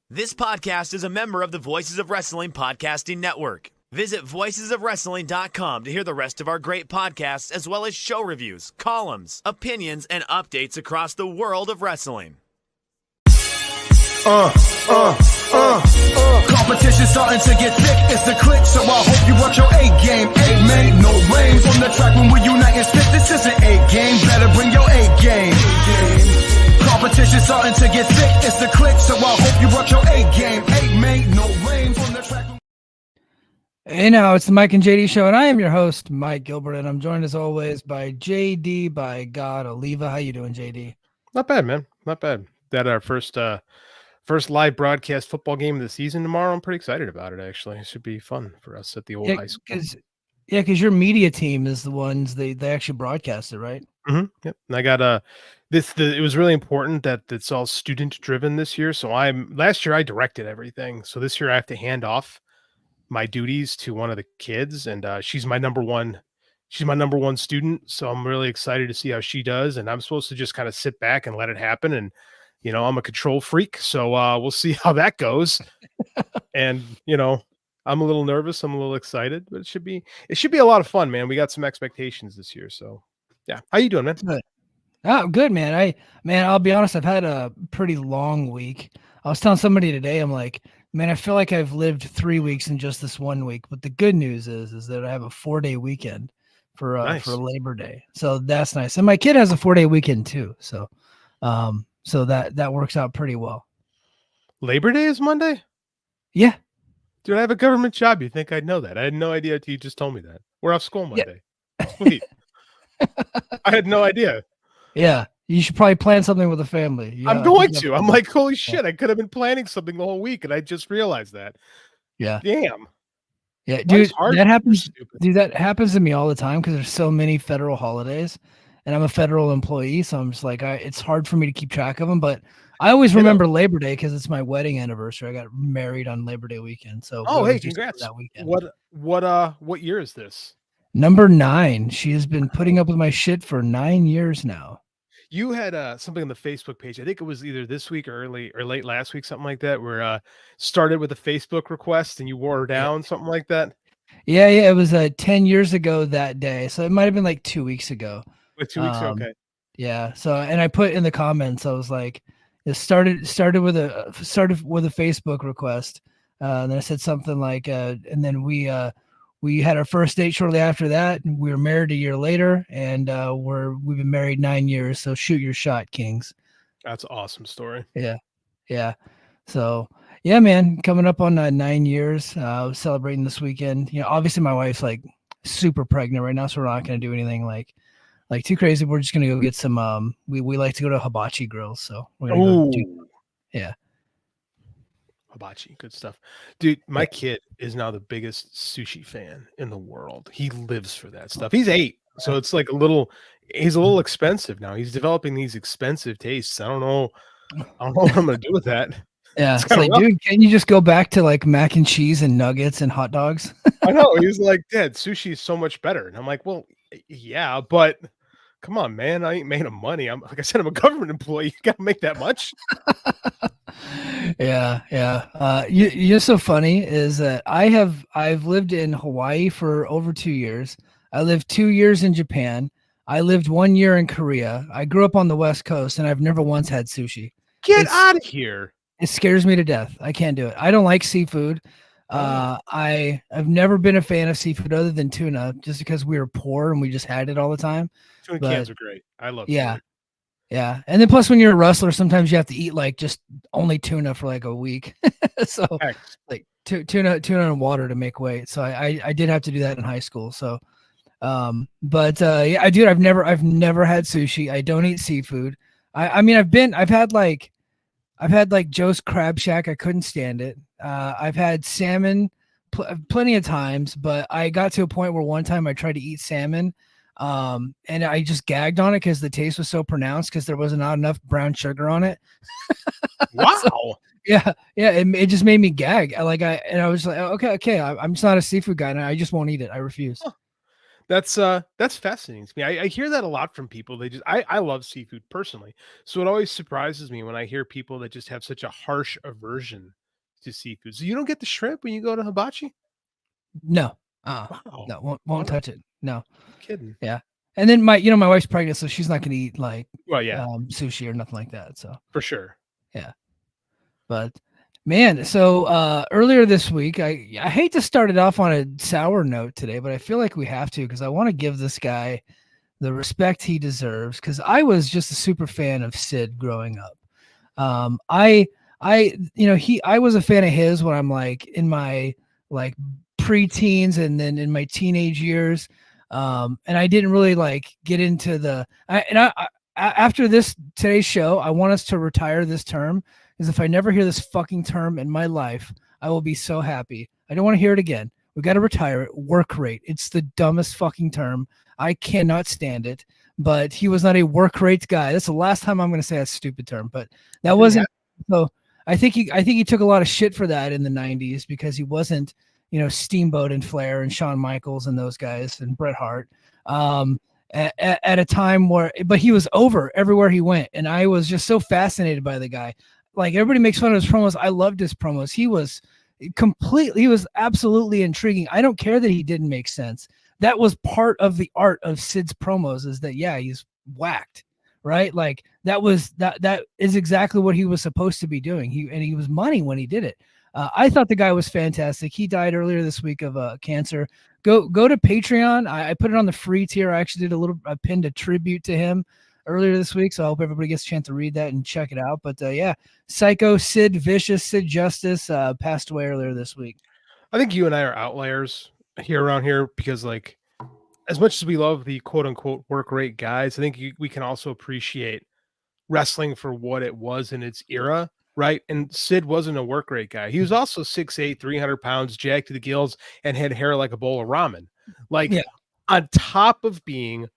This podcast is a member of the Voices of Wrestling Podcasting Network. Visit voicesofwrestling.com to hear the rest of our great podcasts, as well as show reviews, columns, opinions, and updates across the world of wrestling. Competition starting to get thick, it's the click, so I hope you work your A game. A man, no rain from the track when we unite and spit. This is an A game, better bring your A game. Competition starting to get thick, it's the click, so I hope you work your A game. A man, no rain from the track. Hey now, it's the Mike and JD show, and I am your host, Mike Gilbert, and I'm joined as always by JD, by God, Oliva. How you doing, JD? Not bad, man. Not bad. That our first live broadcast football game of the season tomorrow. I'm pretty excited about it, actually. It should be fun for us at the old high school. Because your media team is the ones they actually broadcast it, right? Mm-hmm. Yep. And I got it was really important that it's all student driven this year. So last year I directed everything. So this year I have to hand off my duties to one of the kids, and she's my number one student. So I'm really excited to see how she does. And I'm supposed to just kind of sit back and let it happen. And I'm a control freak, so we'll see how that goes. And I'm a little nervous. I'm a little excited, but it should be a lot of fun, man. We got some expectations this year, so yeah. How you doing, man? Good. Oh, good, man. I'll be honest. I've had a pretty long week. I was telling somebody today, I'm like, man, I feel like I've lived 3 weeks in just this 1 week. But the good news is that I have a 4-day weekend for Labor Day, so that's nice. And my kid has a 4-day weekend too, so that works out pretty well. Labor Day is Monday? Yeah. Dude, I have a government job. You think I'd know that? I had no idea until you just told me that. We're off school Monday. Yeah. Sweet. I had no idea. Yeah. You should probably plan something with the family. Yeah, I'm going to. I'm like, holy shit, I could have been planning something the whole week, and I just realized that. Yeah. Damn. Yeah, dude, that happens. Dude, that happens to me all the time because there's so many federal holidays, and I'm a federal employee, so I'm just like, it's hard for me to keep track of them. But I always remember Labor Day because it's my wedding anniversary. I got married on Labor Day weekend. So hey, congrats! That weekend. What year is this? Number 9. She has been putting up with my shit for 9 years now. You had something on the Facebook page. I think it was either this week or late last week, something like that, where started with a Facebook request and you wore her down, something like that. Yeah. It was 10 years ago that day, so it might have been like 2 weeks ago. Like 2 weeks, okay. Yeah. So, and I put in the comments, I was like, it started with a Facebook request. And then I said something like, and then we had our first date shortly after that, and we were married a year later, and we've been married 9 years. So shoot your shot, Kings. That's an awesome story. Yeah. So yeah, man, coming up on 9 years, celebrating this weekend. Obviously my wife's like super pregnant right now, so we're not going to do anything like too crazy. We're just going to go get some, we like to go to hibachi grills. So we're going to go yeah. Hibachi, good stuff. Dude, my kid is now the biggest sushi fan in the world. He lives for that stuff. He's 8, so it's like he's a little expensive now. He's developing these expensive tastes. I don't know what I'm going to do with that. Yeah, it's like, dude, can you just go back to like mac and cheese and nuggets and hot dogs? I know. He's like, Dad, sushi is so much better. And I'm like, well, yeah, but come on, man. I ain't made of money. I'm like I said, I'm a government employee. You got to make that much. Yeah. You're so funny is that I've lived in Hawaii for over 2 years. I lived 2 years in Japan. I lived 1 year in Korea. I grew up on the West Coast, and I've never once had sushi. Get out of here. It scares me to death. I can't do it. I don't like seafood. I've never been a fan of seafood other than tuna, just because we were poor and we just had it all the time. Tuna cans are great. I love tuna. Yeah. And then plus when you're a wrestler, sometimes you have to eat like just only tuna for like a week. So like tuna and water to make weight. So I did have to do that in high school. So, yeah, I do. I've never had sushi. I don't eat seafood. I've had like Joe's Crab Shack. I couldn't stand it. I've had salmon plenty of times, but I got to a point where one time I tried to eat salmon. And I just gagged on it because the taste was so pronounced because there wasn't enough brown sugar on it. Wow. So, yeah. It just made me gag. I was like, okay. I'm just not a seafood guy, and I just won't eat it. I refuse. That's fascinating to me. I hear that a lot from people. I love seafood personally. So it always surprises me when I hear people that just have such a harsh aversion to seafood. So you don't get the shrimp when you go to hibachi? No, Wow. no, won't Wow, no touch it. No, kidding. yeah. And then my wife's pregnant, so she's not gonna eat like Well, yeah, sushi or nothing like that. So for sure. yeah, but man, so earlier this week, I hate to start it off on a sour note today, but I feel like we have to because I want to give this guy the respect he deserves because I was just a super fan of Sid growing up. I was a fan of his when I'm like in my like preteens and then in my teenage years. And I didn't really like get into after today's show, I want us to retire this term because if I never hear this fucking term in my life, I will be so happy. I don't want to hear it again. We got to retire it. Work rate. It's the dumbest fucking term. I cannot stand it. But he was not a work rate guy. That's the last time I'm going to say that stupid term. But that wasn't. So I think he took a lot of shit for that in the 90s because he wasn't, Steamboat and Flair and Shawn Michaels and those guys and Bret Hart. At a time but he was over everywhere he went, and I was just so fascinated by the guy. Like everybody makes fun of his promos. I loved his promos. He was absolutely intriguing. I don't care that he didn't make sense. That was part of the art of Sid's promos is that, yeah, he's whacked, right? Like that is exactly what he was supposed to be doing. He was money when he did it. I thought the guy was fantastic. He died earlier this week of cancer. Go to Patreon. I put it on the free tier. I actually did I pinned a tribute to him earlier this week. So I hope everybody gets a chance to read that and check it out. But yeah, Sycho Sid Vicious Sid Justice passed away earlier this week. I think you and I are outliers here around here because, like, as much as we love the quote unquote work rate guys, I think we can also appreciate wrestling for what it was in its era, right? And Sid wasn't a work rate guy. He was also 6'8", 300 pounds, jacked to the gills, and had hair like a bowl of ramen. Like, yeah. On top of being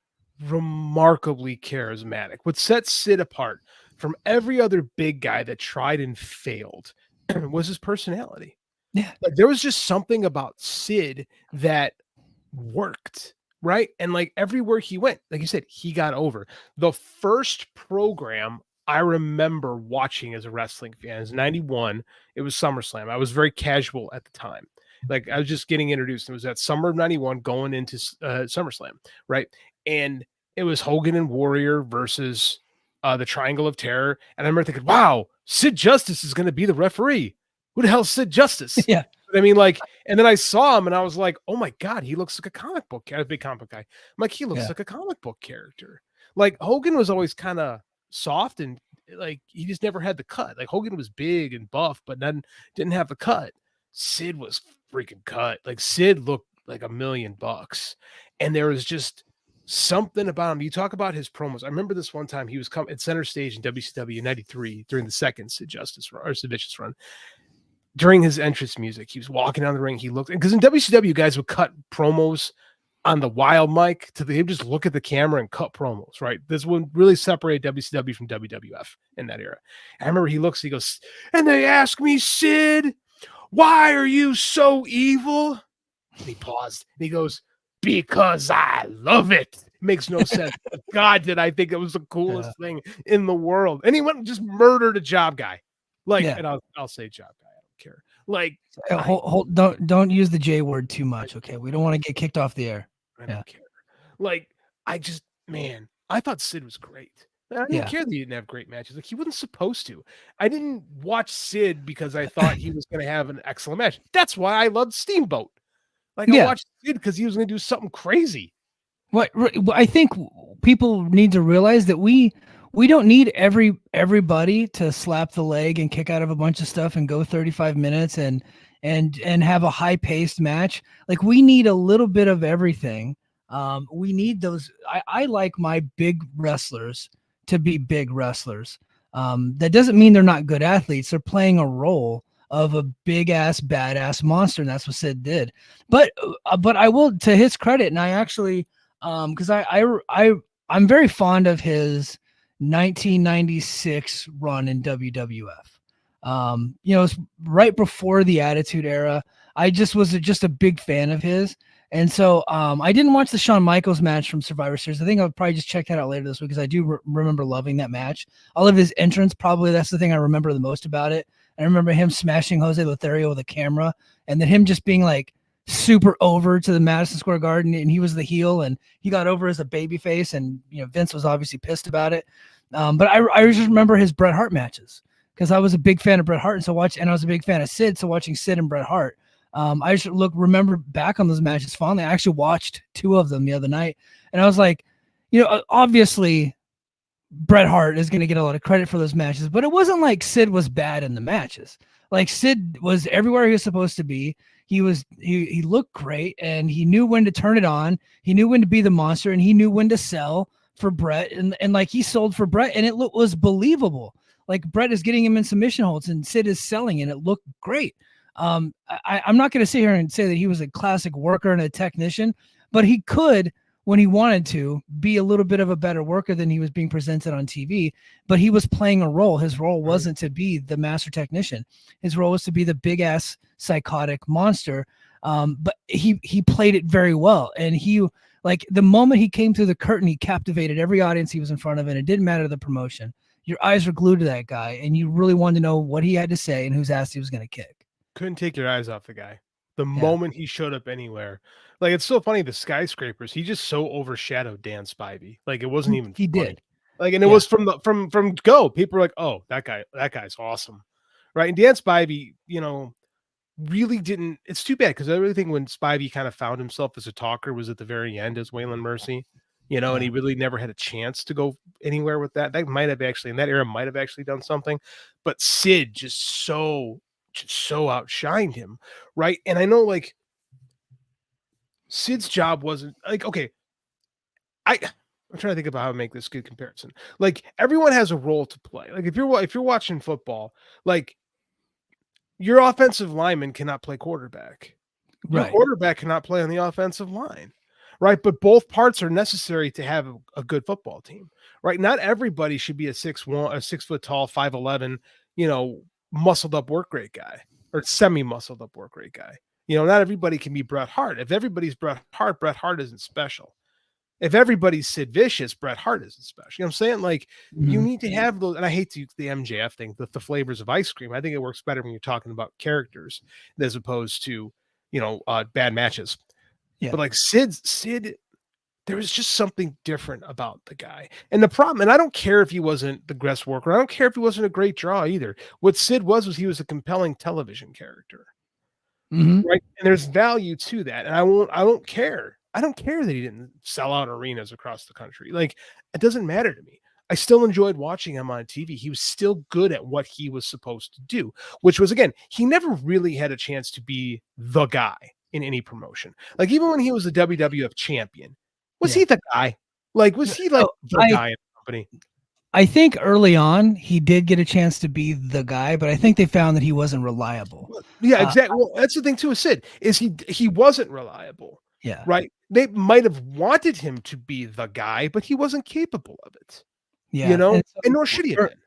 remarkably charismatic, what sets Sid apart from every other big guy that tried and failed was his personality. Yeah. Like, there was just something about Sid that worked, right? And like everywhere he went, like you said, he got over. The first program I remember watching as a wrestling fan is 91. It was SummerSlam. I was very casual at the time. Like I was just getting introduced. It was that summer of 91 going into SummerSlam, right? And it was Hogan and Warrior versus the Triangle of Terror. And I remember thinking, wow, Sid Justice is going to be the referee. Who the hell is Sid Justice? Yeah. I mean, like, and then I saw him and I was like, oh my God, he looks like a comic book character, a big comic book guy. I'm like, he looks like a comic book character. Like Hogan was always kind of soft and like, he just never had the cut. Like Hogan was big and buff, but then didn't have the cut. Sid was freaking cut. Like Sid looked like $1 million. And there was just something about him. You talk about his promos. I remember this one time he was coming at center stage in WCW 93 during the second Sid Justice run, or Sid Vicious run. During his entrance music, he was walking down the ring. He looked, because in WCW, guys would cut promos on the wild mic they would just look at the camera and cut promos, right? This would really separate WCW from WWF in that era. I remember he goes, and they ask me, Sid, why are you so evil? And he paused and he goes, because I love it. It makes no sense. God, did I think it was the coolest thing in the world. And he went and just murdered a job guy. Like, and I'll say job guy. Care. Like, don't use the J word too much, okay? We don't want to get kicked off the air. I don't care. Like, I thought Sid was great. I didn't care that he didn't have great matches. Like, he wasn't supposed to. I didn't watch Sid because I thought he was going to have an excellent match. That's why I loved Steamboat. Like, I watched Sid because he was going to do something crazy. What I think people need to realize that we don't need everybody to slap the leg and kick out of a bunch of stuff and go 35 minutes and have a high paced match. Like we need a little bit of everything. We need those. I like my big wrestlers to be big wrestlers. That doesn't mean they're not good athletes. They're playing a role of a big ass badass monster, and that's what Sid did. But I will, to his credit, and I actually because I'm very fond of his 1996 run in WWF. It's right before the Attitude Era. I just was a big fan of his. And so I didn't watch the Shawn Michaels match from Survivor Series. I think I'll probably just check that out later this week because I do remember loving that match. I love his entrance. Probably that's the thing I remember the most about it. I remember him smashing Jose Lothario with a camera, and then him just being like super over to the Madison Square Garden, and he was the heel, and he got over as a babyface, and Vince was obviously pissed about it. But I just remember his Bret Hart matches because I was a big fan of Bret Hart, and I was a big fan of Sid, so watching Sid and Bret Hart. I just remember back on those matches fondly. I actually watched 2 of them the other night, and I was like, obviously Bret Hart is going to get a lot of credit for those matches, but it wasn't like Sid was bad in the matches. Like Sid was everywhere he was supposed to be. He looked great, and he knew when to turn it on. He knew when to be the monster, and he knew when to sell for Bret, and like he sold for Bret, and it was believable. Like Bret is getting him in submission holds, and Sid is selling, and it looked great. I'm not going to sit here and say that he was a classic worker and a technician, but he could, when he wanted to, be a little bit of a better worker than he was being presented on TV. But he was playing a role. His role wasn't to be the master technician. His role was to be the big ass psychotic monster. But he played it very well. And like the moment he came through the curtain, he captivated every audience he was in front of, and it didn't matter the promotion. Your eyes were glued to that guy, and you really wanted to know what he had to say and whose ass he was going to kick. Couldn't take your eyes off the guy. The moment he showed up anywhere. Like, it's so funny, the skyscrapers, he just so overshadowed Dan Spivey. Like, it wasn't even he funny. did. Like, and it was from go. People were like, oh, that guy's awesome. Right. And Dan Spivey, really didn't. It's too bad because I really think when Spivey kind of found himself as a talker was at the very end as Waylon Mercy, and he really never had a chance to go anywhere with that. That might have actually, in that era, might have actually done something. But Sid just so outshined him, right? And I know, like, Sid's job wasn't like, okay, I'm trying to think about how to make this good comparison. Like, everyone has a role to play. Like, if you're watching football, like, your offensive lineman cannot play quarterback. Your quarterback cannot play on the offensive line, right? But both parts are necessary to have a good football team, right? Not everybody should be a 6'1", a 6 foot tall, 5'11", muscled up work rate guy or semi muscled up work rate guy. Not everybody can be Bret Hart. If everybody's Bret Hart isn't special. If everybody's Sid Vicious, Bret Hart isn't special. You know what I'm saying? Like, you need to have those, and I hate to use the MJF thing, the flavors of ice cream. I think it works better when you're talking about characters as opposed to, bad matches. Yeah. But like Sid, there was just something different about the guy. And the problem, and I don't care if he wasn't the best worker. I don't care if he wasn't a great draw either. What Sid was he was a compelling television character. Right. And there's value to that. And I don't care. I don't care that he didn't sell out arenas across the country. Like, it doesn't matter to me. I still enjoyed watching him on TV. He was still good at what he was supposed to do, which was, again, he never really had a chance to be the guy in any promotion. Like, even when he was the WWF champion, was he the guy? Like, was he like the guy in the company? I think early on he did get a chance to be the guy, but I think they found that he wasn't reliable. Yeah, exactly. Well, that's the thing too with Sid, is he wasn't reliable. Yeah. Right. They might have wanted him to be the guy, but he wasn't capable of it. Yeah. And nor should he have been.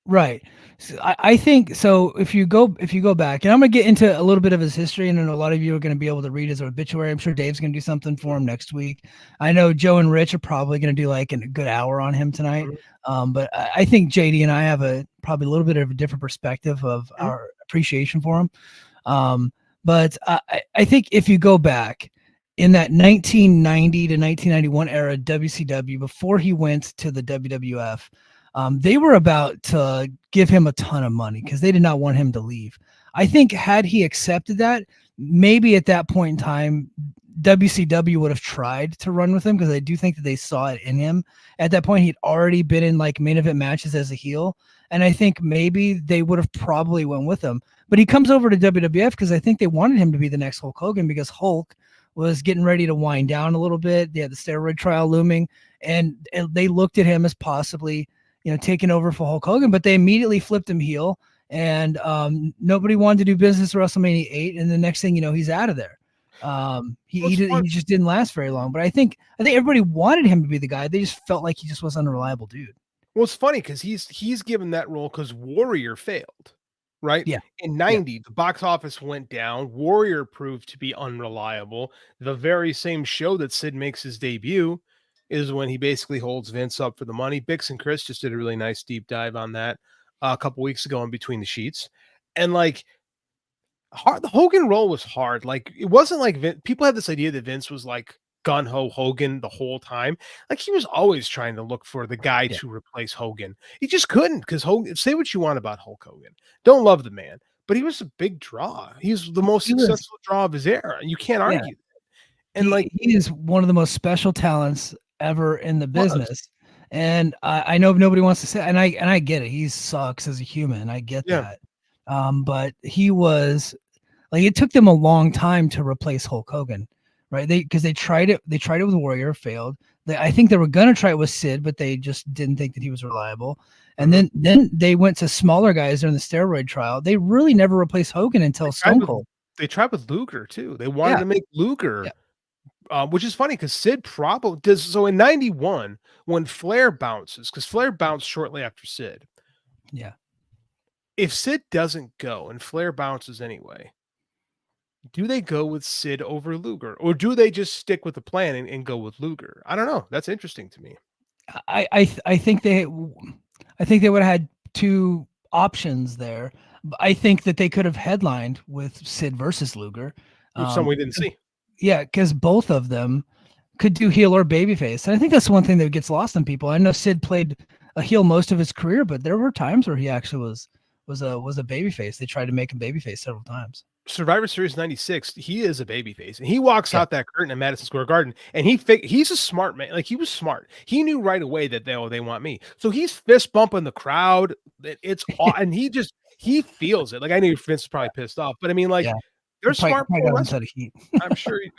Right. So I think so. If you go back, and I'm going to get into a little bit of his history, and I know a lot of you are going to be able to read his obituary. I'm sure Dave's going to do something for him next week. I know Joe and Rich are probably going to do like a good hour on him tonight. But I think JD and I have probably a little bit of a different perspective of our appreciation for him. But I think if you go back in that 1990 to 1991 era WCW, before he went to the WWF, they were about to give him a ton of money because they did not want him to leave. I think had he accepted that, maybe at that point in time, WCW would have tried to run with him because I do think that they saw it in him. At that point, he'd already been in like main event matches as a heel. And I think maybe they would have probably went with him. But he comes over to WWF because I think they wanted him to be the next Hulk Hogan because Hulk was getting ready to wind down a little bit. They had the steroid trial looming, and they looked at him as possibly, taking over for Hulk Hogan, but they immediately flipped him heel, and nobody wanted to do business at WrestleMania 8. And the next thing you know, he's out of there. He just didn't last very long, but I think everybody wanted him to be the guy. They just felt like he just was an unreliable dude. Well, it's funny because he's given that role because Warrior failed, right? Yeah. In 90, the box office went down. Warrior proved to be unreliable. The very same show that Sid makes his debut is when he basically holds Vince up for the money. Bix and Chris just did a really nice deep dive on that a couple weeks ago in Between the Sheets. And like, the Hogan role was hard. Like, it wasn't like people had this idea that Vince was like gun ho Hogan the whole time. Like, he was always trying to look for the guy to replace Hogan. He just couldn't, because Hogan, say what you want about Hulk Hogan, don't love the man, but he was a big draw. He's the most successful draw of his era. You can't argue that. And he is one of the most special talents ever in the business. And I know nobody wants to say, and I get it. He sucks as a human. I get that. But he was like, it took them a long time to replace Hulk Hogan, right? Because they tried it with Warrior, failed. I think they were gonna try it with Sid, but they just didn't think that he was reliable. And then they went to smaller guys during the steroid trial. They really never replaced Hogan until Stone Cold. They tried with Luger too. They wanted to make Luger, which is funny because Sid probably does. So in 91, when Flair bounces, because Flair bounced shortly after Sid. Yeah. If Sid doesn't go and Flair bounces anyway, do they go with Sid over Luger, or do they just stick with the plan and go with Luger? I don't know. That's interesting to me. I think they would have had two options there. I think that they could have headlined with Sid versus Luger. Some we didn't see. Yeah, because both of them could do heel or babyface. And I think that's one thing that gets lost on people. I know Sid played a heel most of his career, but there were times where he actually was a babyface. They tried to make him babyface several times. Survivor Series 96, he is a babyface, and he walks out that curtain at Madison Square Garden, and he's a smart man. Like, he was smart. He knew right away that they want me. So he's fist bumping the crowd. It's and he feels it. Like, I knew Vince was probably pissed off, but I mean, like, they're smart. I'm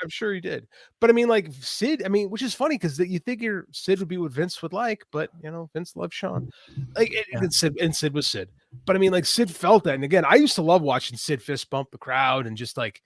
sure he did. But I mean, like, Sid, which is funny because you figure Sid would be what Vince would like, but Vince loved Shawn. And Sid was Sid. But I mean, like, Sid felt that. And again, I used to love watching Sid fist bump the crowd and just like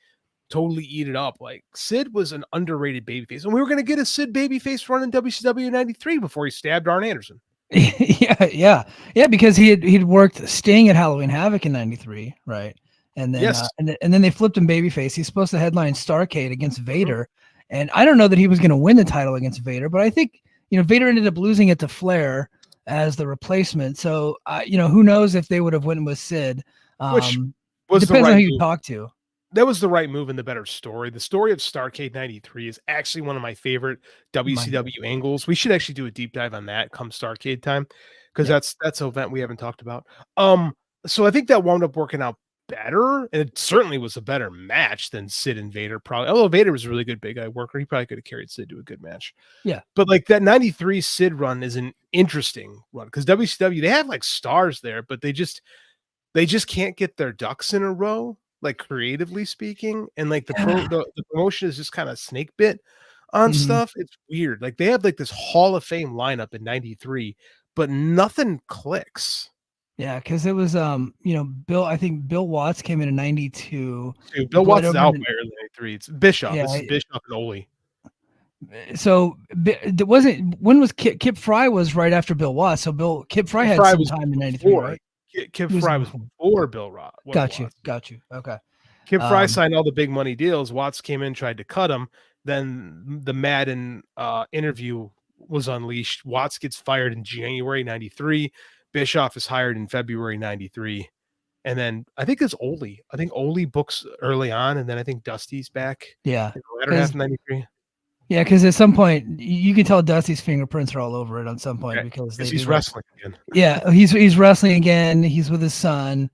totally eat it up. Like, Sid was an underrated babyface. And we were going to get a Sid babyface run in WCW 93 before he stabbed Arn Anderson. Yeah, because he'd worked Sting at Halloween Havoc in 93, right? And then and then they flipped him babyface. He's supposed to headline Starrcade against Vader. And I don't know that he was going to win the title against Vader, but I think, Vader ended up losing it to Flair as the replacement. So, who knows if they would have went with Sid. Which was depends on who you talk to. That was the right move and the better story. The story of Starrcade 93 is actually one of my favorite WCW angles. We should actually do a deep dive on that come Starrcade time, because that's an event we haven't talked about. So I think that wound up working out better, and it certainly was a better match than Sid and Vader. Probably, although Vader was a really good big guy worker, he probably could have carried Sid to a good match. Yeah, but like that 93 Sid run is an interesting run because WCW, they have like stars there, but they just can't get their ducks in a row, like creatively speaking, and like the promotion is just kind of snake bit on stuff. It's weird. Like, they have like this Hall of Fame lineup in 93, but nothing clicks. Yeah, because it was I think Bill Watts came in 92. Dude, Bill Watts is out by early 93. It's Bischoff. This is Bischoff and Ole. So it wasn't, when was Kip Fry was right after Bill Watts. So Kip Fry had some time in 93, right? Kip Fry was before Bill Watts. Got you. Okay. Kip Fry signed all the big money deals. Watts came in, tried to cut him. Then the Madden interview was unleashed. Watts gets fired in January 93. Bischoff is hired in February 93. And then I think it's Ole. I think Ole books early on, and then I think Dusty's back. Yeah. In the latter half of 93. Yeah, because at some point you can tell Dusty's fingerprints are all over it on some point, because he's wrestling again. Yeah, he's wrestling again. He's with his son,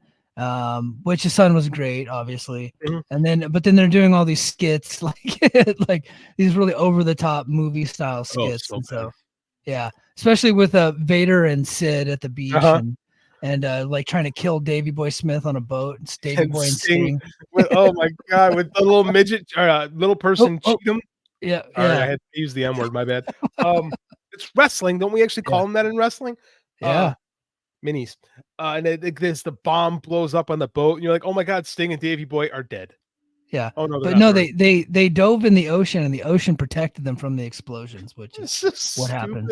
which his son was great, obviously. And but then they're doing all these skits, like these really over the top movie style skits. So yeah, especially with Vader and Sid at the beach and like trying to kill Davey Boy Smith on a boat. It's Davey Boy and Sting. Oh my God, with the little midget or little person Cheatham. Yeah. Right, I had to use the M word, my bad. It's wrestling. Don't we actually call them that in wrestling? Yeah. Minis. And the bomb blows up on the boat, and you're like, oh my God, Sting and Davey Boy are dead. Yeah. Oh no, but no, they dove in the ocean, and the ocean protected them from the explosions, which is what happened.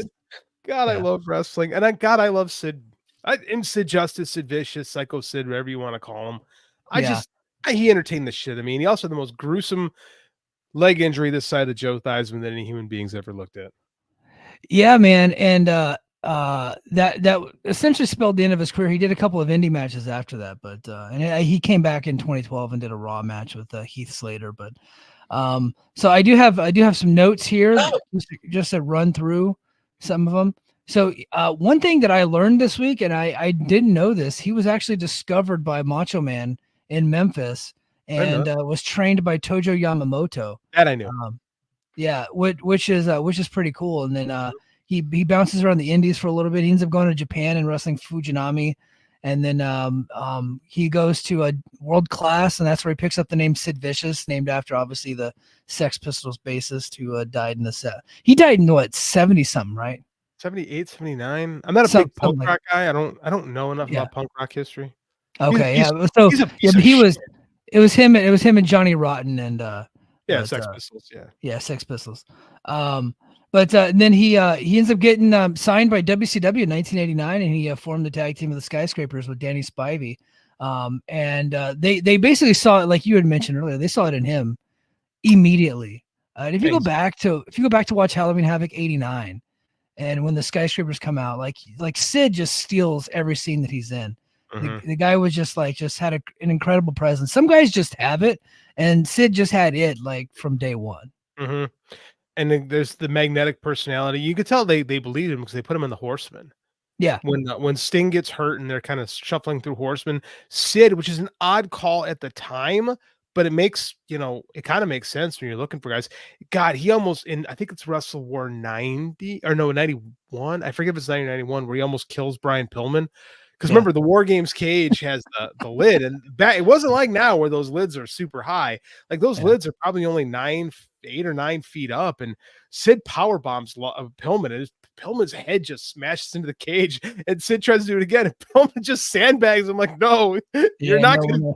God, I love wrestling, and I love Sid And Sid Justice, Sid Vicious, Sycho Sid, whatever you want to call him. Yeah. He entertained the shit. I mean, he also had the most gruesome leg injury this side of Joe Theismann than any human beings ever looked at. Yeah, man. And that essentially spelled the end of his career. He did a couple of indie matches after that, but he came back in 2012 and did a Raw match with Heath Slater. But so I do have some notes here just to run through some of them. So one thing that I learned this week, and I didn't know this, he was actually discovered by Macho Man in Memphis and was trained by Tojo Yamamoto. That I knew. Yeah, which is pretty cool. And then he bounces around the Indies for a little bit. He ends up going to Japan and wrestling Fujinami, and then he goes to a World Class, and that's where he picks up the name Sid Vicious, named after obviously the Sex Pistols bassist who died in the set. He died in what, 70 something, right? 78, 79. I'm not a big punk rock guy. I don't know enough about punk rock history. Okay, it was him and Johnny Rotten and Sex Pistols, Sex Pistols. But then he ends up getting signed by WCW in 1989, and he formed the tag team of the Skyscrapers with Danny Spivey. And they basically saw it, like you had mentioned earlier. They saw it in him immediately. And if you go back to watch Halloween Havoc '89, and when the Skyscrapers come out, like Sid just steals every scene that he's in. Mm-hmm. The guy was just had an incredible presence. Some guys just have it, and Sid just had it from day one. Mm-hmm. And then there's the magnetic personality. You could tell they believed him because they put him in the Horsemen. Yeah. When Sting gets hurt and they're kind of shuffling through Horsemen, Sid, which is an odd call at the time, but it makes, it kind of makes sense when you're looking for guys. God, he almost I think it's Wrestle War 90 or no, 91. I forget if it's 1991 where he almost kills Brian Pillman. Because remember, the War Games cage has the lid, and it wasn't like now where those lids are super high. Like those lids are probably only 8 or 9 feet up, and Sid power bombs Pillman, and Pillman's head just smashes into the cage, and Sid tries to do it again, and Pillman just sandbags him like, "No, you're not gonna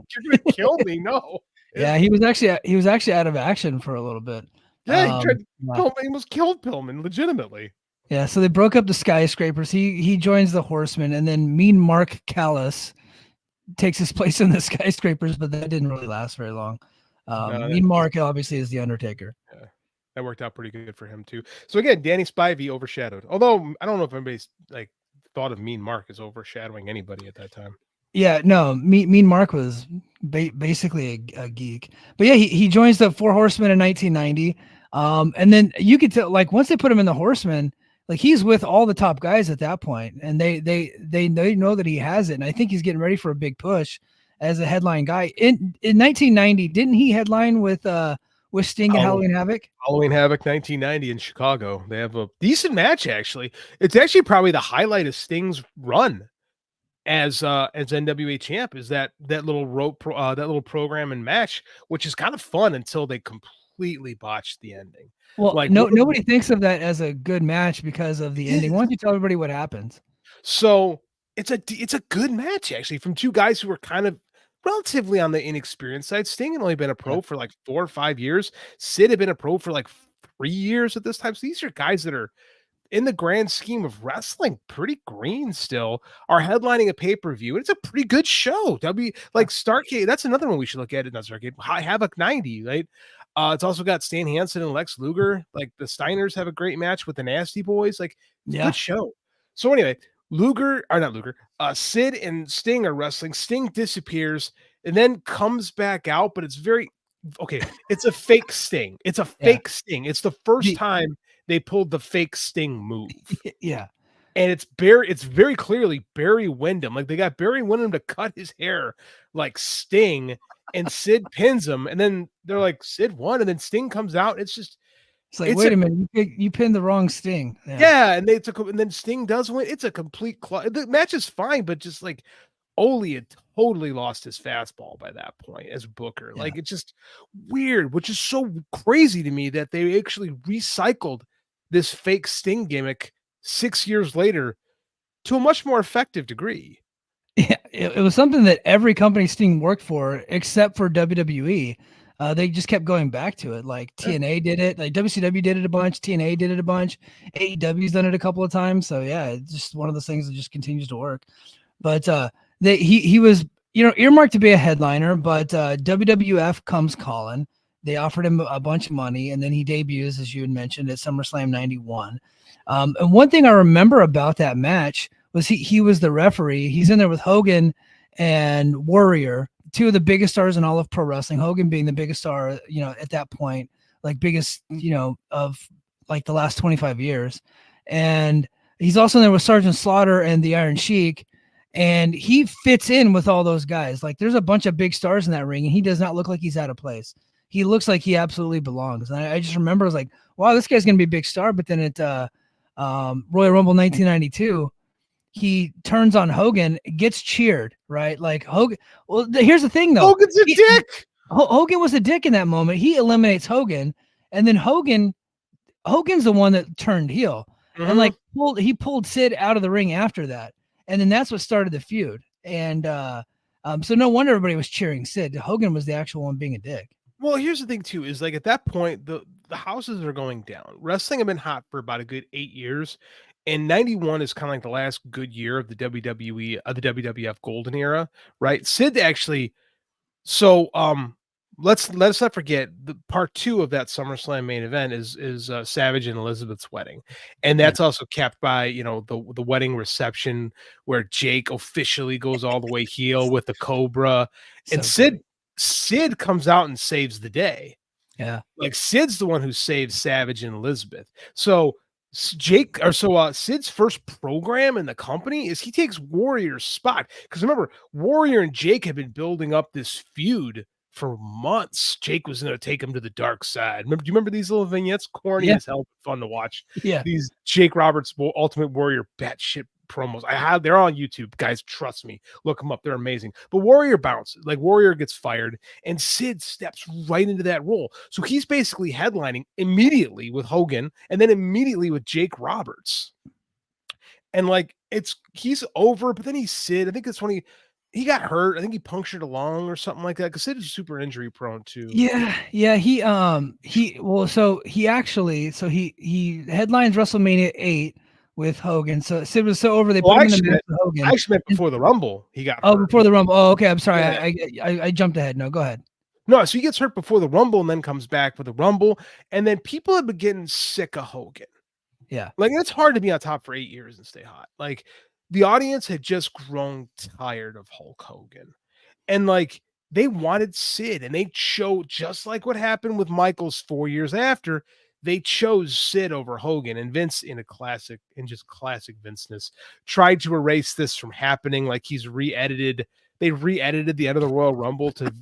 kill me, no." Yeah, he was actually out of action for a little bit. Yeah, he almost killed Pillman legitimately. Yeah, so they broke up the Skyscrapers. He joins the Horsemen, and then Mean Mark Callis takes his place in the Skyscrapers, but that didn't really last very long. Mean Mark obviously is the Undertaker. Yeah, that worked out pretty good for him too. So again, Danny Spivey overshadowed. Although I don't know if anybody's thought of Mean Mark as overshadowing anybody at that time. Yeah, no, Mean Mark was basically a geek. But yeah, he joins the Four Horsemen in 1990. And then you could tell, once they put him in the Horsemen, he's with all the top guys at that point, and they know that he has it, and I think he's getting ready for a big push as a headline guy. In 1990, didn't he headline with Sting and Halloween Havoc? Halloween Havoc 1990 in Chicago. They have a decent match actually. It's actually probably the highlight of Sting's run as NWA champ is that little little program and match, which is kind of fun until they completely botched the ending. Well, nobody thinks of that as a good match because of the ending. Why don't you tell everybody what happens? So it's a good match actually from two guys who were kind of relatively on the inexperienced side. Sting had only been a pro for 4 or 5 years. Sid had been a pro for 3 years at this time. So these are guys that are, in the grand scheme of wrestling, pretty green still, are headlining a pay-per-view. It's a pretty good show. Starcade, that's another one we should look at. Not Starcade, Havoc 90, right? It's also got Stan Hansen and Lex Luger. The Steiners have a great match with the Nasty Boys. Good show. So anyway, Sid and Sting are wrestling. Sting disappears and then comes back out, but it's it's a fake Sting. It's a fake Sting. It's the first time they pulled the fake Sting move. Yeah. And it's very clearly Barry Windham. They got Barry Windham to cut his hair like Sting, and Sid pins him, and then they're like, Sid won, and then Sting comes out. It's wait a minute, you pinned the wrong Sting. Yeah, and then Sting does win. It's a complete the match is fine, but just Ole had totally lost his fastball by that point as Booker. Yeah. It's just weird, which is so crazy to me that they actually recycled this fake Sting gimmick 6 years later to a much more effective degree. Yeah, it was something that every company Sting worked for, except for WWE. They just kept going back to it. TNA did it, WCW did it a bunch, TNA did it a bunch, AEW's done it a couple of times. So yeah, it's just one of those things that just continues to work. But he was, earmarked to be a headliner, but WWF comes calling. They offered him a bunch of money, and then he debuts, as you had mentioned, at SummerSlam 91. And one thing I remember about that match was he was the referee. He's in there with Hogan and Warrior, two of the biggest stars in all of pro wrestling. Hogan being the biggest star, at that point, like biggest, of like the last 25 years. And he's also in there with Sergeant Slaughter and the Iron Sheik. And he fits in with all those guys. Like there's a bunch of big stars in that ring, and he does not look like he's out of place. He looks like he absolutely belongs. And I just remember, I was like, wow, this guy's going to be a big star. But then at Royal Rumble 1992, he turns on Hogan, gets cheered, right? Like Hogan. Well, here's the thing, though. Hogan's a dick. Hogan was a dick in that moment. He eliminates Hogan, and then Hogan's the one that turned heel, and like he pulled Sid out of the ring after that, and then that's what started the feud. And so no wonder everybody was cheering Sid. Hogan was the actual one being a dick. Well, here's the thing too, is like at that point, the houses are going down. Wrestling had been hot for about a good 8 years. And 91 is kind of like the last good year of the WWE, the WWF golden era, right? Sid actually, so let's not forget the part 2 of that SummerSlam main event is Savage and Elizabeth's wedding. And that's also capped by, the wedding reception where Jake officially goes all the way heel with the Cobra. And Sid comes out and saves the day. Yeah. Like Sid's the one who saves Savage and Elizabeth. So Sid's first program in the company is he takes Warrior's spot. Because remember, Warrior and Jake had been building up this feud for months. Jake was going to take him to the dark side. Do you remember these little vignettes? Corny as hell, fun to watch. Yeah. These Jake Roberts Ultimate Warrior batshit promos. They're on YouTube, guys. Trust me, look them up. They're amazing. But Warrior bounces, like Warrior gets fired, and Sid steps right into that role. So he's basically headlining immediately with Hogan, and then immediately with Jake Roberts. And like he's over, but then he's Sid. I think it's when he got hurt. I think he punctured a lung or something like that. Because Sid is super injury prone too. Yeah. He headlines WrestleMania 8. With Hogan, so Sid was so over they put him in the match with Hogan. I actually meant before the Rumble. He got hurt. Before the Rumble. Oh, okay. I'm sorry. Yeah. I jumped ahead. No, go ahead. No, so he gets hurt before the Rumble and then comes back for the Rumble, and then people have been getting sick of Hogan. Yeah, like it's hard to be on top for 8 years and stay hot. Like the audience had just grown tired of Hulk Hogan, and like they wanted Sid, and they chose just like what happened with Michaels 4 years after. They chose Sid over Hogan, and Vince, in classic Vinceness, tried to erase this from happening. Like they re-edited the end of the Royal Rumble to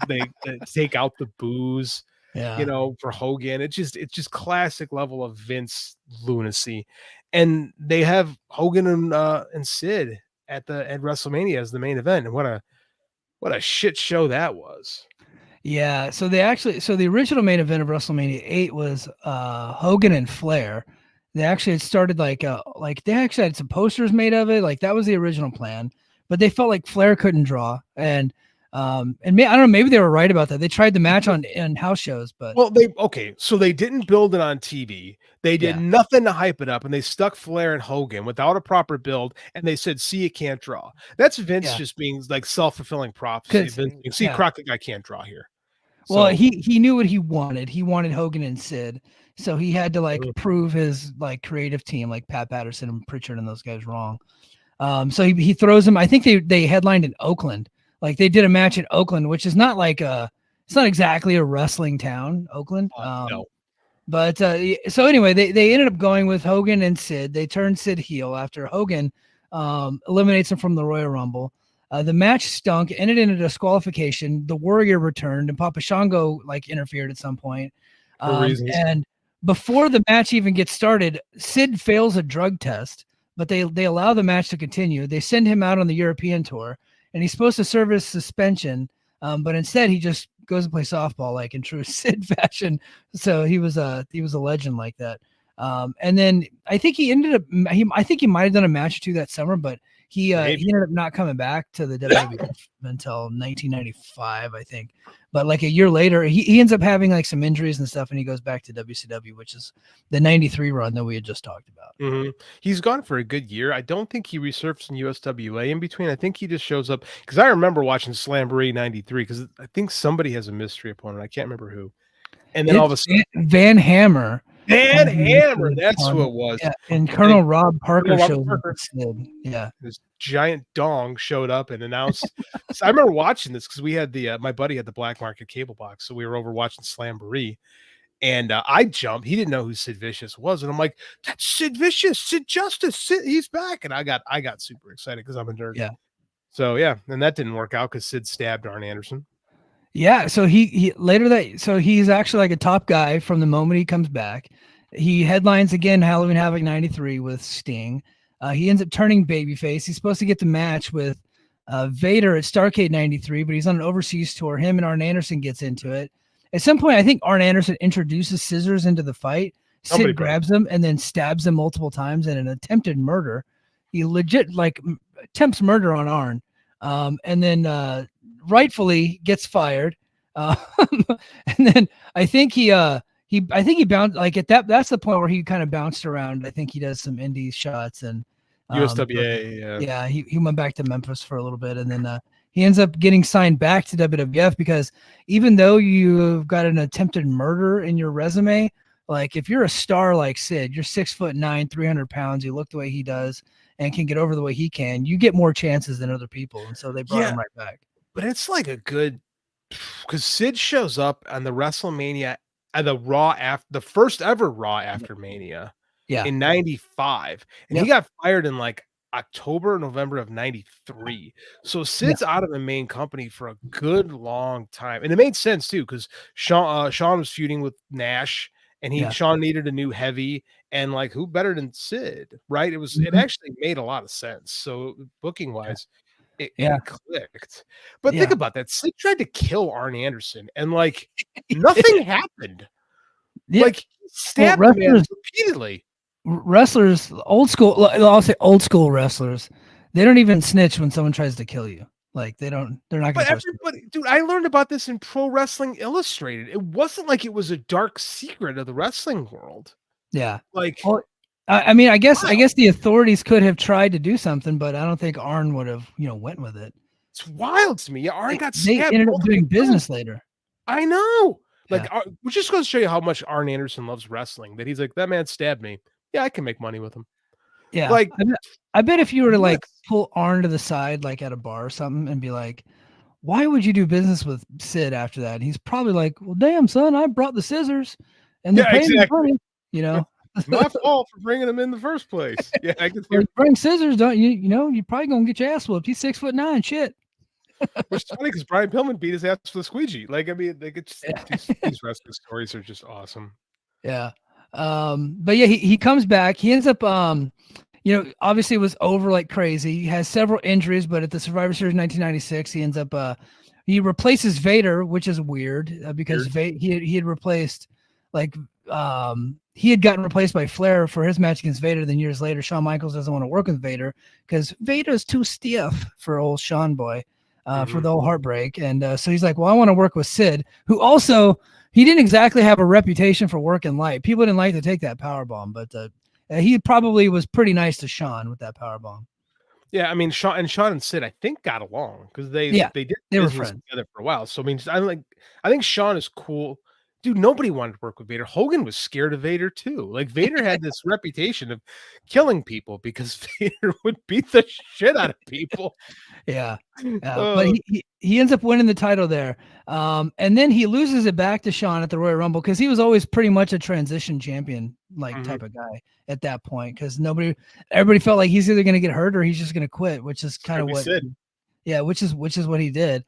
take out the boos, for Hogan. It's just classic level of Vince lunacy. And they have Hogan and Sid at WrestleMania as the main event. And what a shit show that was. Yeah, so the original main event of WrestleMania 8 was Hogan and Flair. They actually had started like they actually had some posters made of it. Like that was the original plan, but they felt like Flair couldn't draw, and I don't know, maybe they were right about that. They tried the match on house shows, but so they didn't build it on TV. They did nothing to hype it up, and they stuck Flair and Hogan without a proper build, and they said, "See, you can't draw." That's Vince just being like self-fulfilling prophecy. See, Crockett guy can't draw here. Well, he knew what he wanted. He wanted Hogan and Sid, so he had to prove his creative team, like Pat Patterson and Pritchard and those guys, wrong. So he throws them. I think they headlined in Oakland. Like they did a match in Oakland, which is not it's not exactly a wrestling town, Oakland. No. But so anyway, they ended up going with Hogan and Sid. They turned Sid heel after Hogan eliminates him from the Royal Rumble. The match stunk, ended in a disqualification. The Warrior returned, and Papa Shango interfered at some point. And before the match even gets started, Sid fails a drug test, but they allow the match to continue. They send him out on the European tour, and he's supposed to serve his suspension, but instead he just goes and plays softball in true Sid fashion. So he was a legend like that. And then I think he ended up. I think he might have done a match or two that summer, but He ended up not coming back to the WWF until 1995, I think. But like a year later, he ends up having like some injuries and stuff, and he goes back to WCW, which is the 93 run that we had just talked about. Mm-hmm. He's gone for a good year. I don't think he resurfaced in USWA in between. I think he just shows up because I remember watching Slamboree 93 because I think somebody has a mystery opponent. I can't remember who. And then all of a sudden, Van Hammer. That's who it was. Yeah, and Colonel Rob Parker showed up. Yeah, this giant dong showed up and announced. So I remember watching this because we had my buddy had the black market cable box, so we were over watching Slamboree, and I jumped. He didn't know who Sid Vicious was, and I'm like, "That's Sid Vicious, Sid Justice, he's back!" And I got super excited because I'm a nerd. Yeah. So yeah, and that didn't work out because Sid stabbed Arn Anderson. Yeah, so he's actually like a top guy from the moment he comes back. He headlines again Halloween Havoc 93 with Sting. He ends up turning babyface. He's supposed to get the match with Vader at Starrcade 93, but he's on an overseas tour. Him and Arn Anderson gets into it. At some point, I think Arn Anderson introduces scissors into the fight. Sid grabs him and then stabs him multiple times in an attempted murder. He legit like attempts murder on Arn, and then rightfully gets fired. And then I think he bounced like at that's the point where he kind of bounced around. I think he does some indie shots and USWA. Yeah, he went back to Memphis for a little bit, and then he ends up getting signed back to WWF because even though you've got an attempted murder in your resume, like if you're a star like Sid, you're 6'9", 300 pounds, you look the way he does and can get over the way he can, you get more chances than other people. And so they brought him right back. But it's like a good, because Sid shows up on the WrestleMania at the first ever Raw after Mania in 95. And he got fired in like October, November of 93. So Sid's out of the main company for a good long time. And it made sense too, because Shawn was feuding with Nash and Shawn needed a new heavy, and like who better than Sid, right? It actually made a lot of sense. So booking wise, it clicked. But think about that. Sid tried to kill Arn Anderson and like nothing happened. Like he stabbed the man repeatedly. Wrestlers, old school, I'll say old school wrestlers, they don't even snitch when someone tries to kill you. Like they're not gonna. But everybody, dude, I learned about this in Pro Wrestling Illustrated. It wasn't like it was a dark secret of the wrestling world. Yeah. Like I mean, I guess the authorities could have tried to do something, but I don't think Arn would have, went with it. It's wild to me. Yeah, Arn got stabbed. They ended up doing business later. I know. Like, which just goes to show you how much Arn Anderson loves wrestling. That he's like, that man stabbed me. Yeah, I can make money with him. Yeah. Like, I bet if you were to like pull Arn to the side, like at a bar or something, and be like, "Why would you do business with Sid after that?" And he's probably like, "Well, damn, son, I brought the scissors, and they're paying me money, It's my fault for bringing him in the first place. Yeah, I can bring scissors, don't you? You're probably gonna get your ass whooped. He's 6'9", shit." Which is funny because Brian Pillman beat his ass with a squeegee. Like, I mean, like these wrestling stories are just awesome. Yeah. But yeah, he comes back. He ends up, obviously was over like crazy. He has several injuries, but at the Survivor Series 1996, he ends up, he replaces Vader, which is weird because he had replaced he had gotten replaced by Flair for his match against Vader. Then years later, Shawn Michaels doesn't want to work with Vader because Vader's too stiff for old Shawn boy, for the old heartbreak. And so he's like, well, I want to work with Sid, who also, he didn't exactly have a reputation for working light. People didn't like to take that power bomb, but he probably was pretty nice to Shawn with that power bomb. Yeah, I mean, Shawn and Sid, I think, got along because they were friends together for a while. So I mean, I think Shawn is cool. Dude, nobody wanted to work with Vader. Hogan was scared of Vader too. Like Vader had this reputation of killing people because Vader would beat the shit out of people. Yeah. But he ends up winning the title there. And then he loses it back to Shawn at the Royal Rumble because he was always pretty much a transition champion type of guy at that point because everybody felt like he's either going to get hurt or he's just going to quit, which is kind of what which is what he did.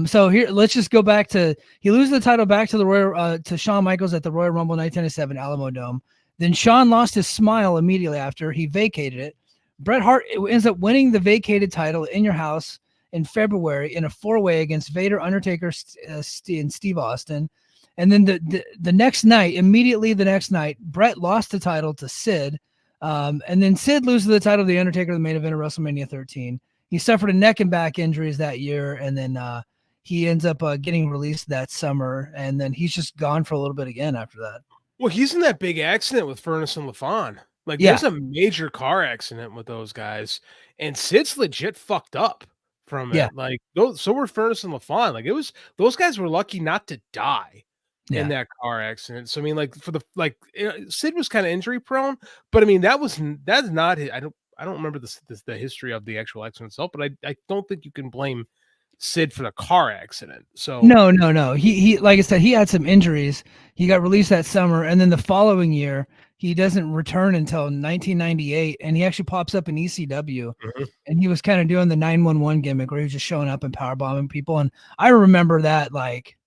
So here, let's just go back to, he loses the title back to the Royal, to Shawn Michaels at the Royal Rumble 1997 Alamo Dome. Then Shawn lost his smile immediately after he vacated it. Bret Hart ends up winning the vacated title in your house in February in a 4-way against Vader, Undertaker, and Steve Austin. And then the next night, immediately the next night, Bret lost the title to Sid And then Sid loses the title to The Undertaker, the main event of WrestleMania 13. He suffered a neck and back injuries that year, and then he ends up getting released that summer, and then he's just gone for a little bit again after that. Well, he's in that big accident with Furnace and LaFon. Like, Yeah. there's a major car accident with those guys, and Sid's legit fucked up from it. Yeah. Like, so were Furnace and LaFon. Like, those guys were lucky not to die in that car accident. So I mean, like Sid was kind of injury prone, but I mean that's not his, I don't remember the history of the actual accident itself, but I don't think you can blame Sid for the car accident. So no. He like I said, he had some injuries. He got released that summer, and then the following year he doesn't return until 1998, and he actually pops up in ECW, and he was kind of doing the 911 gimmick where he was just showing up and power bombing people, and I remember that like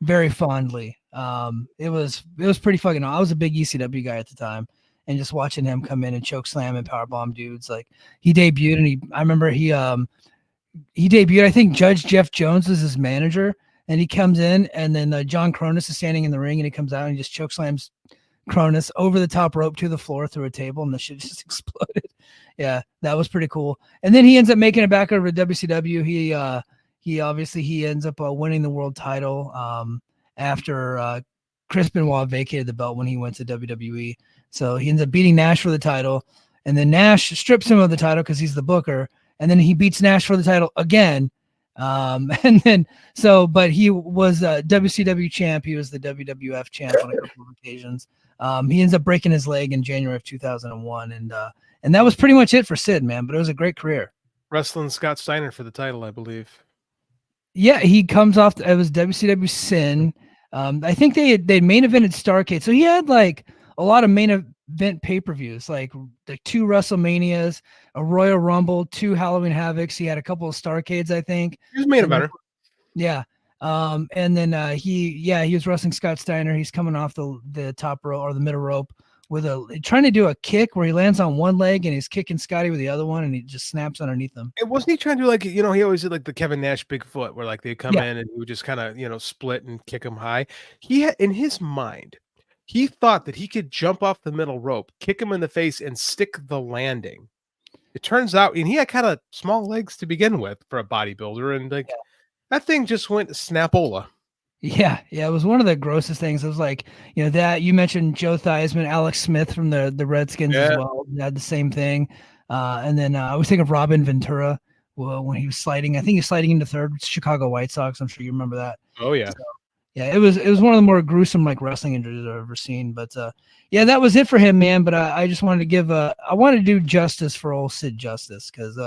very fondly. It was pretty fucking awesome. I was a big ECW guy at the time, and just watching him come in and choke slam and power bomb dudes. Like he debuted, and I remember he debuted. I think Judge Jeff Jones was his manager, and he comes in, and then John Cronus is standing in the ring, and he comes out and he just choke slams Cronus over the top rope to the floor through a table, and the shit just exploded. Yeah, that was pretty cool. And then he ends up making it back over to WCW. He ends up winning the world title after Chris Benoit vacated the belt when he went to WWE. So he ends up beating Nash for the title, and then Nash strips him of the title because he's the booker, and then he beats Nash for the title again. But he was WCW champ. He was the WWF champ on a couple of occasions. He ends up breaking his leg in January of 2001, and that was pretty much it for Sid, man. But it was a great career. Wrestling Scott Steiner for the title, I believe. Yeah, he comes off. It was WCW Sin. I think they main evented Starrcade, so he had like a lot of main event pay-per-views, like the 2 WrestleManias, a Royal Rumble, 2 Halloween Havocs. He had a couple of Starrcades, I think. He was main eventer. Yeah. And then he was wrestling Scott Steiner. He's coming off the top rope or the middle rope with trying to do a kick where he lands on one leg and he's kicking Scotty with the other one, and he just snaps underneath him. It wasn't he trying to do like, he always did like the Kevin Nash Bigfoot where like they come in and he would just kind of, split and kick him high. He had, in his mind, he thought that he could jump off the middle rope, kick him in the face, and stick the landing. It turns out, and he had kind of small legs to begin with for a bodybuilder, and that thing just went snapola. Yeah, it was one of the grossest things. It was like, that you mentioned Joe Theismann, Alex Smith from the Redskins as well. He had the same thing. And then I was thinking of Robin Ventura when he was sliding. I think he was sliding into third Chicago White Sox. I'm sure you remember that. Oh yeah. So, yeah, it was one of the more gruesome like wrestling injuries I've ever seen. But that was it for him, man. But I just wanted to give I wanted to do justice for old Sid Justice, because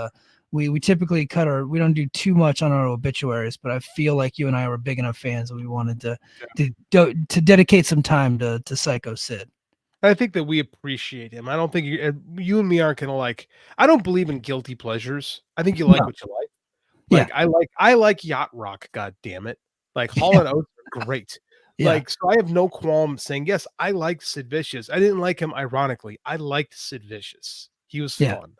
we typically we don't do too much on our obituaries, but I feel like you and I were big enough fans that we wanted to dedicate some time to Sycho Sid. I think that we appreciate him. I don't think you and me aren't gonna like. I don't believe in guilty pleasures. I think you like what you like. Like I like yacht rock. God damn it! Like Hall and Oates are great. Like, so I have no qualm saying yes. I like Sid Vicious. I didn't like him ironically. I liked Sid Vicious. He was fun.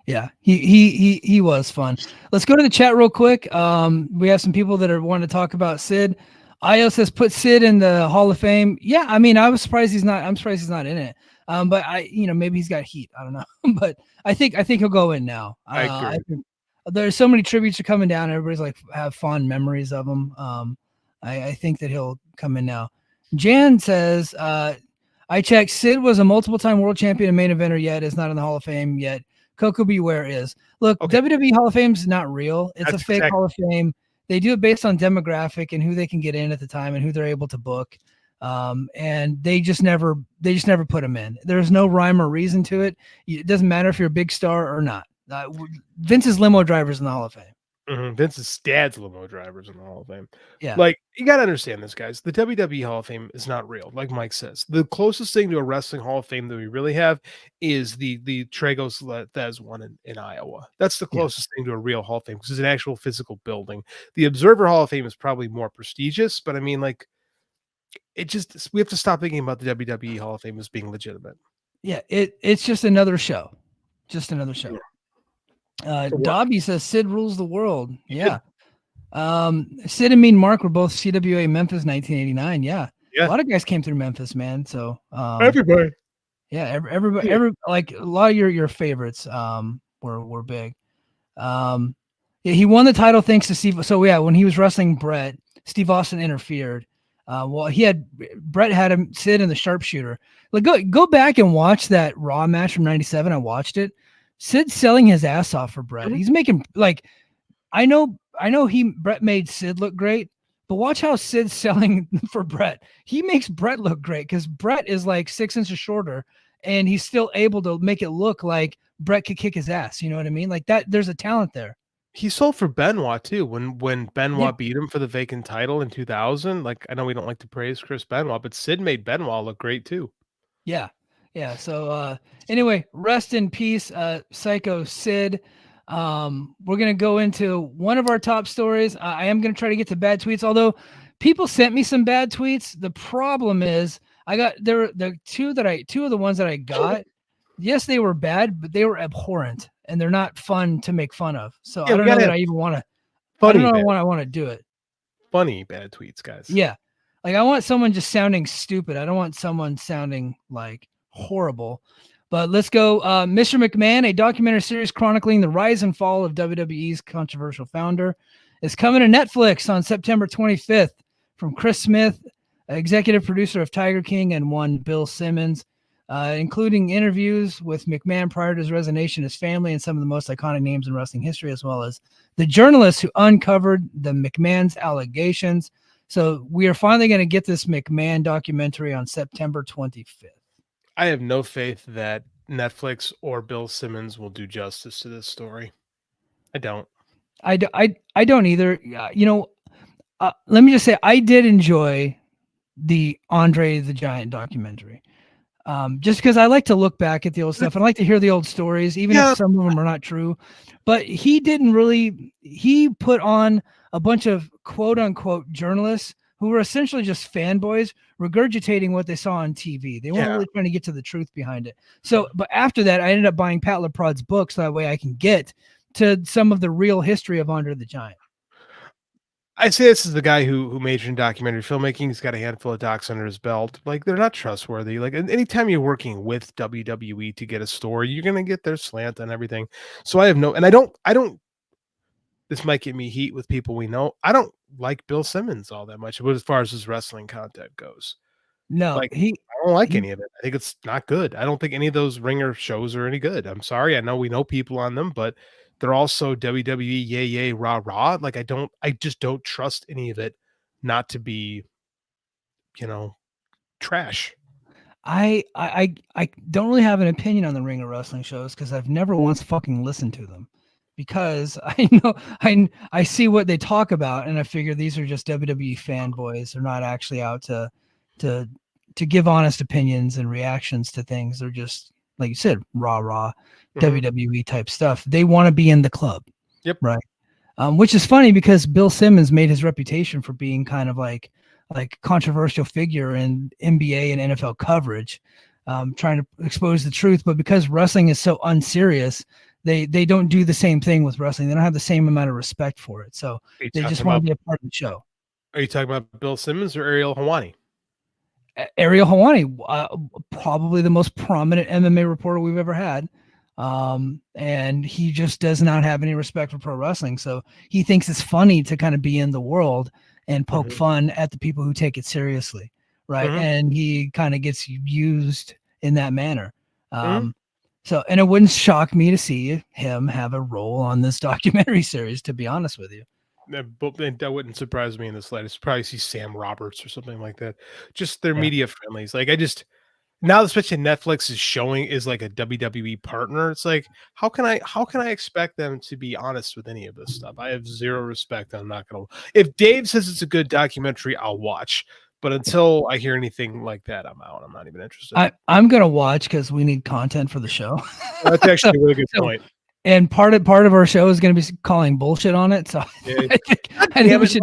Yeah, he was fun. Let's go to the chat real quick. We have some people that are wanting to talk about Sid. Io says put Sid in the Hall of Fame. Yeah, I mean, I'm surprised he's not in it. But maybe he's got heat. I don't know. But I think he'll go in now. I agree. There's so many tributes are coming down. Everybody's like have fond memories of him. I think that he'll come in now. Jan says, I checked. Sid was a multiple-time world champion and main eventer, yet is not in the Hall of Fame yet. Coco Beware is. Look, WWE Hall of Fame is not real. It's a fake Hall of Fame. They do it based on demographic and who they can get in at the time and who they're able to book. And they just never put them in. There's no rhyme or reason to it. It doesn't matter if you're a big star or not. Vince's limo drivers in the Hall of Fame. Vince's dad's limo drivers in the Hall of Fame. Yeah. Like, you got to understand this, guys. The WWE Hall of Fame is not real, like Mike says. The closest thing to a wrestling Hall of Fame that we really have is the Tragos Lethez one in Iowa. That's the closest thing to a real Hall of Fame because it's an actual physical building. The Observer Hall of Fame is probably more prestigious, but I mean, like, we have to stop thinking about the WWE Hall of Fame as being legitimate. Yeah, it's just another show. Just another show. Yeah. Dobby says Sid rules the world. Yeah. Sid and Mean Mark were both CWA Memphis 1989. Yeah. A lot of guys came through Memphis, man. So everybody. Yeah, everybody, like a lot of your favorites were big. Yeah, he won the title thanks to Steve. So yeah, when he was wrestling Brett, Steve Austin interfered. Well, Brett had him sit in the sharpshooter. Like go back and watch that Raw match from '97. I watched it. Sid selling his ass off for Brett. He's making like, I know Brett made Sid look great, but watch how Sid's selling for Brett. He makes Brett look great because Brett is like 6 inches shorter, and he's still able to make it look like Brett could kick his ass. You know what I mean? Like that. There's a talent there. He sold for Benoit too. When Benoit beat him for the vacant title in 2000, like I know we don't like to praise Chris Benoit, but Sid made Benoit look great too. Yeah. Yeah. So anyway, rest in peace, Sycho Sid. We're gonna go into one of our top stories. I am gonna try to get to bad tweets, although people sent me some bad tweets. The problem is I got two of the ones that I got. Yes, they were bad, but they were abhorrent and they're not fun to make fun of. So I don't know that I even want to. I don't know when I want to do it. Funny bad tweets, guys. Yeah. Like I want someone just sounding stupid. I don't want someone sounding like horrible. But let's go. Mr. McMahon, a documentary series chronicling the rise and fall of WWE's controversial founder, is coming to Netflix on September 25th from Chris Smith, executive producer of Tiger King, and one Bill Simmons, including interviews with McMahon prior to his resignation, his family, and some of the most iconic names in wrestling history, as well as the journalists who uncovered the McMahon's allegations. So we are finally going to get this McMahon documentary on September 25th. I have no faith that Netflix or Bill Simmons will do justice to this story. I don't. I don't either. Let me just say, I did enjoy the Andre the Giant documentary. Just because I like to look back at the old stuff and I like to hear the old stories, even if some of them are not true. But he put on a bunch of quote unquote journalists who were essentially just fanboys regurgitating what they saw on TV. They weren't really trying to get to the truth behind it. So, but after that, I ended up buying Pat LaProde's book so that way I can get to some of the real history of Andre the Giant. I say this is the guy who majored in documentary filmmaking. He's got a handful of docs under his belt. Like, they're not trustworthy. Like, anytime you're working with WWE to get a story, you're going to get their slant on everything. So I have no, and I don't, this might get me heat with people we know. I don't like Bill Simmons all that much, but as far as his wrestling content goes. No, like, I don't like any of it. I think it's not good. I don't think any of those Ringer shows are any good. I'm sorry. I know we know people on them, but they're also WWE, yay, rah, rah. Like, I just don't trust any of it not to be, trash. I don't really have an opinion on the Ring of Wrestling shows because I've never once fucking listened to them, because I know I see what they talk about and I figure these are just WWE fanboys. They're not actually out to give honest opinions and reactions to things. They're just, like you said, rah, WWE type stuff. They want to be in the club. Yep. Right. Which is funny because Bill Simmons made his reputation for being kind of like controversial figure in NBA and NFL coverage, trying to expose the truth. But because wrestling is so unserious, they don't do the same thing with wrestling. They don't have the same amount of respect for it. So they just want to be a part of the show. Are you talking about Bill Simmons or Ariel Helwani? Ariel Helwani, probably the most prominent MMA reporter we've ever had. And he just does not have any respect for pro wrestling. So he thinks it's funny to kind of be in the world and poke fun at the people who take it seriously. Right. And he kind of gets used in that manner. So, and it wouldn't shock me to see him have a role on this documentary series, to be honest with you. That wouldn't surprise me in the slightest. Probably see Sam Roberts or something like that. Just their media friendlies. Like, now, especially Netflix is like a WWE partner. It's like, how can I expect them to be honest with any of this stuff? I have zero respect. I'm not gonna. If Dave says it's a good documentary, I'll watch. But until I hear anything like that, I'm out. I'm not even interested. I'm gonna watch because we need content for the show. That's actually a really good point. And part of our show is going to be calling bullshit on it. So I think we should.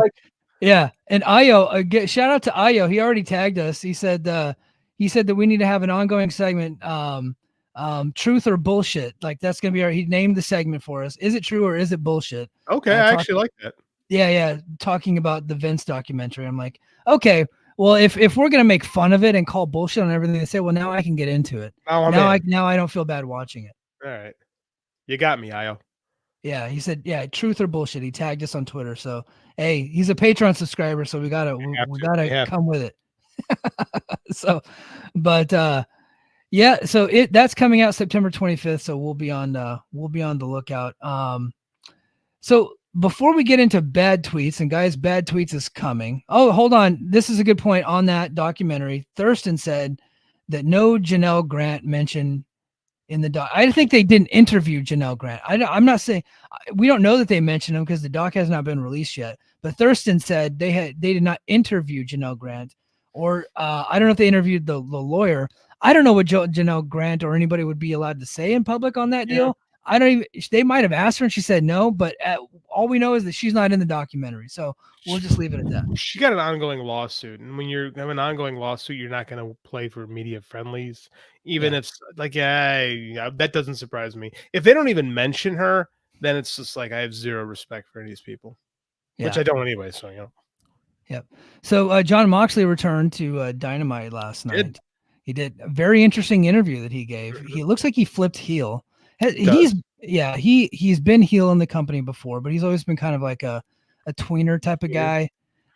Yeah. And Io, shout out to Io. He already tagged us. He said that we need to have an ongoing segment, truth or bullshit. Like, that's going to be he named the segment for us. Is it true or is it bullshit? Okay. I actually like that. Yeah. Talking about the Vince documentary. I'm like, okay, Well, if we're gonna make fun of it and call bullshit on everything they say, well, now I can get into it. Now I don't feel bad watching it. All right, you got me, Io. Yeah, he said, yeah, truth or bullshit. He tagged us on Twitter. So hey, he's a Patreon subscriber, so we gotta come with it. So, but yeah, so that's coming out September 25th. So we'll be on the lookout. So before we get into bad tweets, and guys, bad tweets is coming. Oh, hold on. This is a good point on that documentary. Thurston said that no Janelle Grant mentioned in the doc. I think they didn't interview Janelle Grant. I'm not saying we don't know that they mentioned him because the doc has not been released yet. But Thurston said they did not interview Janelle Grant, or I don't know if they interviewed the lawyer. I don't know what Janelle Grant or anybody would be allowed to say in public on that deal. I don't even. They might have asked her and she said no, but all we know is that she's not in the documentary. So we'll just leave it at that. She got an ongoing lawsuit, and when you have an ongoing lawsuit, you're not going to play for media friendlies, even if that doesn't surprise me. If they don't even mention her, then it's just like I have zero respect for any of these people, which I don't anyway. So Yep. So Jon Moxley returned to Dynamite last night. He did a very interesting interview that he gave. He looks like he flipped heel. He's been heel in the company before, but he's always been kind of like a tweener type of guy.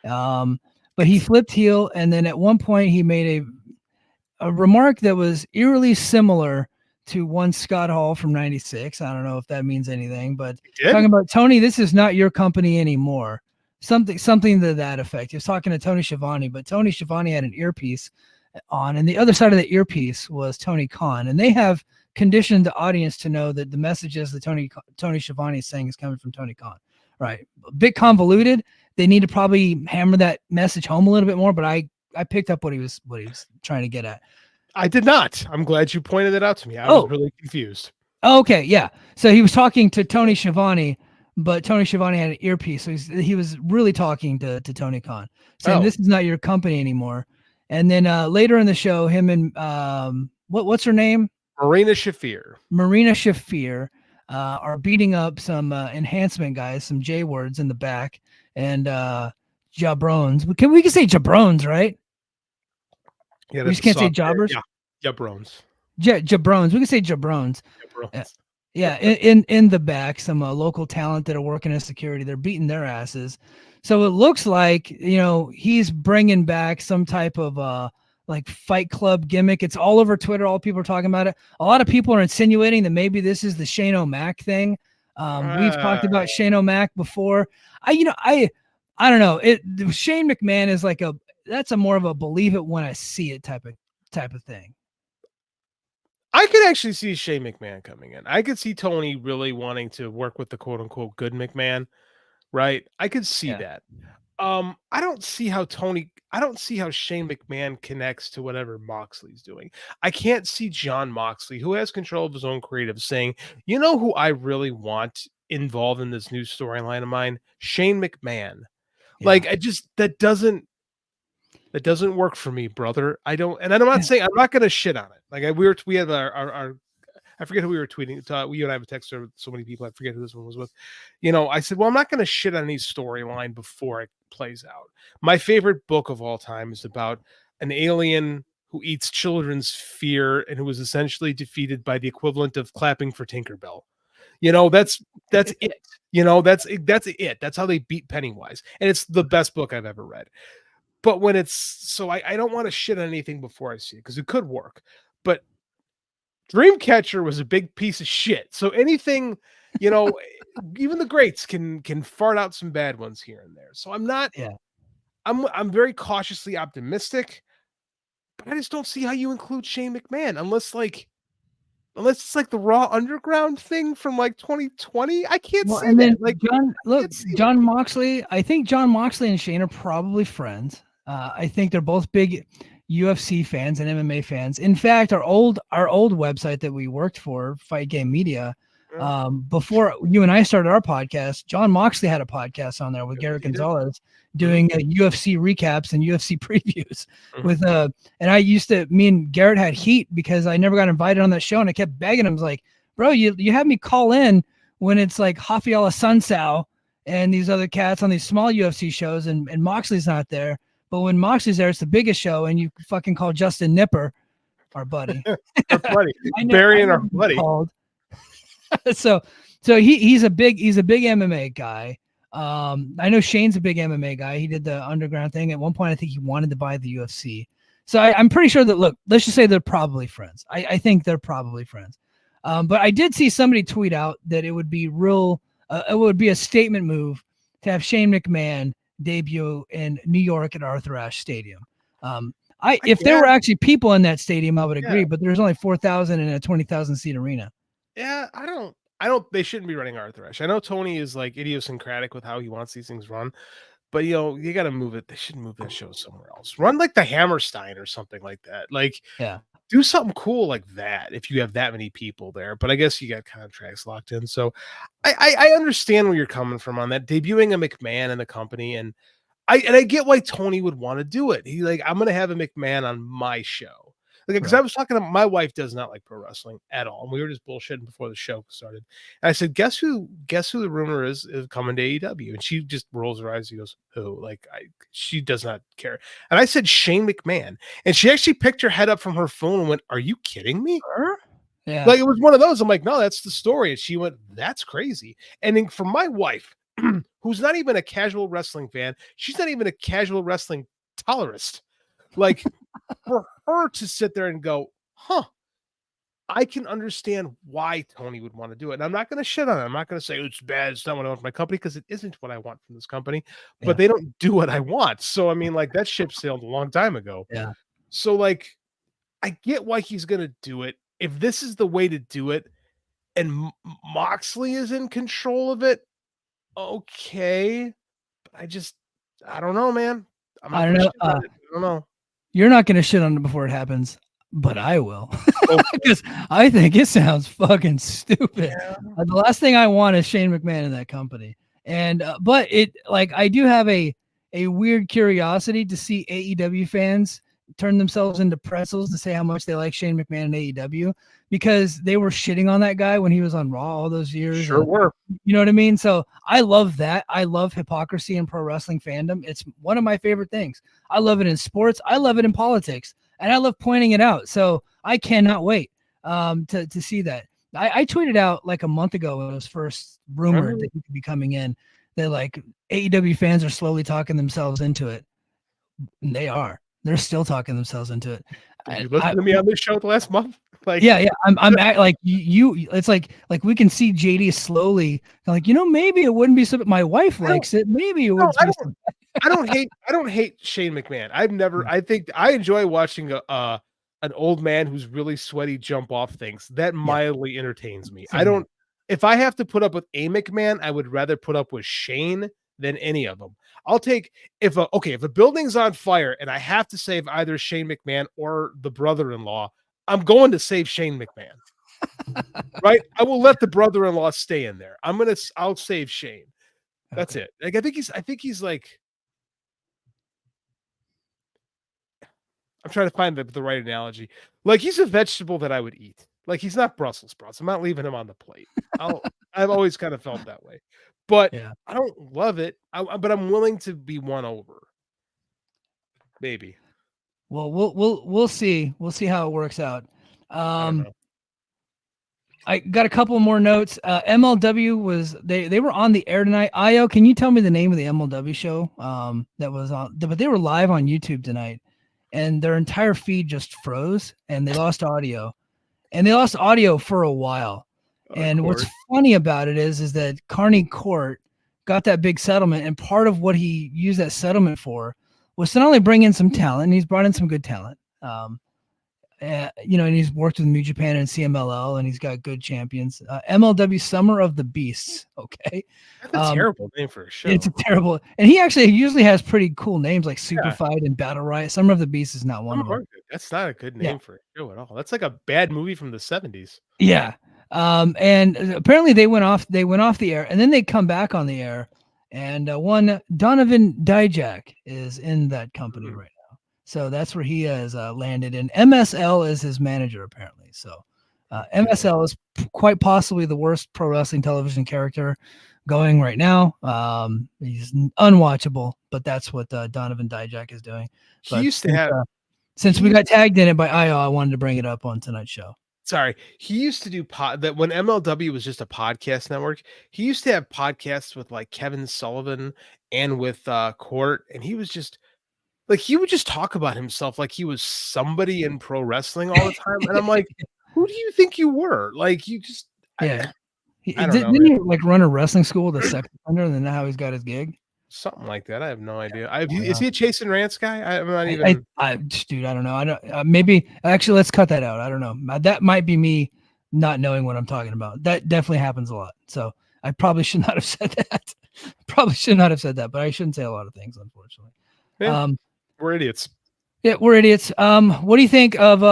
But he flipped heel, and then at one point he made a remark that was eerily similar to one Scott Hall from '96. I don't know if that means anything, but talking about Tony, this is not your company anymore. Something to that effect. He was talking to Tony Schiavone, but Tony Schiavone had an earpiece on, and the other side of the earpiece was Tony Khan, and they have conditioned the audience to know that the messages that Tony Schiavone is saying is coming from Tony Khan. Right, a bit convoluted. They need to probably hammer that message home a little bit more. But I picked up what he was trying to get at. I did not. I'm glad you pointed it out to me. I was really confused. Okay, yeah. So he was talking to Tony Schiavone, but Tony Schiavone had an earpiece, so he was really talking to Tony Khan, saying this is not your company anymore. And then later in the show, him and what's her name? Marina Shafir are beating up some enhancement guys, some J words in the back, and jabrones. We can say jabrones, right? Yeah, we just can't say jobbers. Yeah, jabrones. Jabrones. We can say jabrones. Yeah, in the back, some local talent that are working in security. They're beating their asses. So it looks like he's bringing back some type of like Fight Club gimmick. It's all over Twitter. All people are talking about it. A lot of people are insinuating that maybe this is the Shane O'Mac thing. We've talked about Shane O'Mac before. I don't know. Shane McMahon is like that's a more of a believe it when I see it type of thing. I could actually see Shane McMahon coming in. I could see Tony really wanting to work with the quote unquote good McMahon, right? I could see that. I don't see how Shane McMahon connects to whatever Moxley's doing. I can't see Jon Moxley, who has control of his own creative, saying, you know who I really want involved in this new storyline of mine? Shane McMahon. Yeah. Like, that doesn't work for me, brother. I'm not saying I'm not gonna shit on it. Like we had our I forget who we were tweeting. You and I have a text with so many people. I forget who this one was with. I said, well, I'm not going to shit on any storyline before it plays out. My favorite book of all time is about an alien who eats children's fear and who was essentially defeated by the equivalent of clapping for Tinkerbell. That's it. That's it. That's how they beat Pennywise. And it's the best book I've ever read. But when I don't want to shit on anything before I see it because it could work. But Dreamcatcher was a big piece of shit. So anything, even the greats can fart out some bad ones here and there. So I'm not. Yeah. I'm very cautiously optimistic, but I just don't see how you include Shane McMahon unless it's like the Raw Underground thing from like 2020. I can't see and that. Then Jon Moxley. I think Jon Moxley and Shane are probably friends. I think they're both big UFC fans and MMA fans. In fact, our old website that we worked for, Fight Game Media, before you and I started our podcast, Jon Moxley had a podcast on there with Garrett Gonzalez doing UFC recaps and UFC previews with and me and Garrett had heat because I never got invited on that show, and I kept begging him. I was like, bro, you have me call in when it's like Rafael Sunsao and these other cats on these small UFC shows and Moxley's not there. But when Moxley's there, it's the biggest show, and you fucking call Justin Nipper, our buddy. Our buddy. Barry and our buddy. so he's a big MMA guy. I know Shane's a big MMA guy. He did the underground thing. At one point, I think he wanted to buy the UFC. So I'm pretty sure that, look, let's just say they're probably friends. I think they're probably friends. But I did see somebody tweet out that it would be it would be a statement move to have Shane McMahon debut in New York at Arthur Ashe Stadium. If there were actually people in that stadium, I would agree, but there's only 4,000 in a 20,000 seat arena. Yeah, I don't, they shouldn't be running Arthur Ashe. I know Tony is like idiosyncratic with how he wants these things run, but you got to move it. They should move that show somewhere else. Run like the Hammerstein or something like that. Like, do something cool like that if you have that many people there. But I guess you got contracts locked in. So I understand where you're coming from on that. Debuting a McMahon in the company, and I get why Tony would want to do it. He like, I'm going to have a McMahon on my show. Like, because I was talking to my wife, does not like pro wrestling at all. And we were just bullshitting before the show started. And I said, guess who the rumor is coming to AEW? And she just rolls her eyes. She goes, who? Like, she does not care. And I said, Shane McMahon. And she actually picked her head up from her phone and went, are you kidding me? Yeah. Like, it was one of those. I'm like, no, that's the story. And she went, that's crazy. And then for my wife, who's not even a casual wrestling fan, she's not even a casual wrestling tolerist. Like, for her to sit there and go, I can understand why Tony would want to do it. And I'm not going to shit on it. I'm not going to say it's bad. It's not what I want from my company, because it isn't what I want from this company. But they don't do what I want. So, I mean, like, that ship sailed a long time ago. Yeah. So, like, I get why he's going to do it. If this is the way to do it, and Moxley is in control of it, okay. But I don't know, man. I don't know. You're not going to shit on it before it happens, but I will, because I think it sounds fucking stupid. Yeah. The last thing I want is Shane McMahon in that company. And, but it, like, I do have a weird curiosity to see AEW fans turn themselves into pretzels to say how much they like Shane McMahon in AEW, because they were shitting on that guy when he was on Raw all those years. Sure were. You know what I mean? So I love that. I love hypocrisy in pro wrestling fandom. It's one of my favorite things. I love it in sports. I love it in politics, and I love pointing it out. So I cannot wait to see that. I tweeted out like a month ago when it was first rumored that he could be coming in, that like AEW fans are slowly talking themselves into it. And they are. They're still talking themselves into it. Did you listen to me on this show the last month? Like, yeah. I'm like you. It's like we can see JD slowly like, maybe it wouldn't be so. My wife likes it. Maybe it would. I don't hate Shane McMahon. I think I enjoy watching an old man who's really sweaty jump off things. That mildly entertains me. If I have to put up with a McMahon, I would rather put up with Shane than any of them. I'll take if a building's on fire and I have to save either Shane McMahon or the brother-in-law, I'm going to save Shane McMahon. Right? I will let the brother-in-law stay in there. I'll save Shane. That's it. Like, I think he's like, I'm trying to find the right analogy. Like, he's a vegetable that I would eat. Like, he's not Brussels sprouts. I'm not leaving him on the plate. I've always kind of felt that way. But I don't love it. But I'm willing to be won over. Maybe. Well, we'll see. We'll see how it works out. I got a couple more notes. MLW was they were on the air tonight. Io, can you tell me the name of the MLW show that was on? But they were live on YouTube tonight, and their entire feed just froze, and they lost audio, for a while. And what's funny about it is that Carney Court got that big settlement, and part of what he used that settlement for was to not only bring in some talent, and he's brought in some good talent, and he's worked with New Japan and CMLL, and he's got good champions. MLW Summer of the Beasts. Okay, that's a terrible name for a show. It's a terrible, and he usually has pretty cool names like Super Fight and Battle Riot. Summer of the Beasts is not one of them. That's not a good name for a show at all. That's like a bad movie from the 70s. Yeah. And apparently they went off the air, and then they come back on the air, and one Donovan Dijak is in that company right now. So that's where he has landed, and MSL is his manager apparently. So MSL is quite possibly the worst pro wrestling television character, going right now. He's unwatchable, but that's what Donovan Dijak is doing. He used to have. Since we got tagged in it by IO, I wanted to bring it up on tonight's show. Sorry, he used to do that when MLW was just a podcast network. He used to have podcasts with like Kevin Sullivan and with Court, and he was just like he would just talk about himself like he was somebody in pro wrestling all the time. And I'm like, who do you think you were? Like you just yeah. I don't know. Didn't he like run a wrestling school with a sex offender, and then how he's got his gig? Something like that. I have no idea. Is he a Chase and Rants guy? I'm not even. Dude, I don't know. I don't. Maybe actually, let's cut that out. I don't know. That might be me not knowing what I'm talking about. That definitely happens a lot. So I probably should not have said that. But I shouldn't say a lot of things, unfortunately. Yeah, we're idiots. Yeah, we're idiots. What do you think of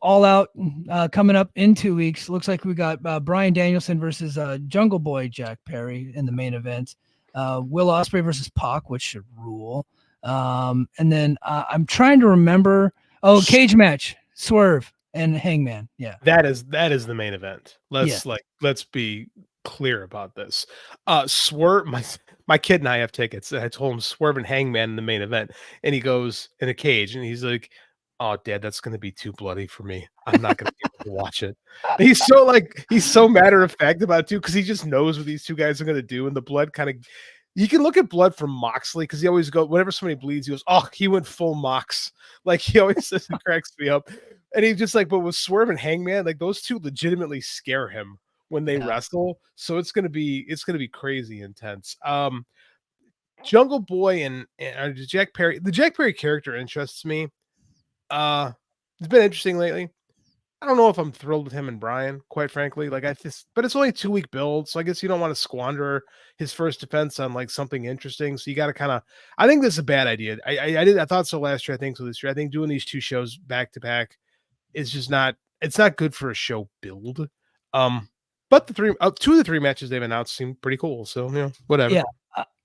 All Out coming up in 2 weeks? Looks like we got Bryan Danielson versus Jungle Boy Jack Perry in the main event. Will Ospreay versus Pac, which should rule. And then I'm trying to remember. Oh, cage match, Swerve and Hangman. Yeah, that is the main event. Let's be clear about this. Swerve, my kid and I have tickets. And I told him Swerve and Hangman in the main event, and he goes in a cage, and he's like, "Oh, Dad, that's going to be too bloody for me. I'm not going to be able to watch it." And he's so matter of fact about it too, because he just knows what these two guys are going to do, and the blood kind of. You can look at blood from Moxley because he always whenever somebody bleeds, he goes, "Oh, he went full Mox." Like he always says, it cracks me up. And he just like, but with Swerve and Hangman, like those two legitimately scare him when they wrestle. So it's gonna be crazy intense. Jungle Boy and Jack Perry. The Jack Perry character interests me. It's been interesting lately. I don't know if I'm thrilled with him and Bryan, quite frankly. Like but it's only a 2-week build, so I guess you don't want to squander his first defense on like something interesting. So you got to kind of. I think this is a bad idea. I thought so last year. I think so this year. I think doing these two shows back to back is just not. It's not good for a show build. But two of the three matches they've announced seem pretty cool. So whatever. Yeah,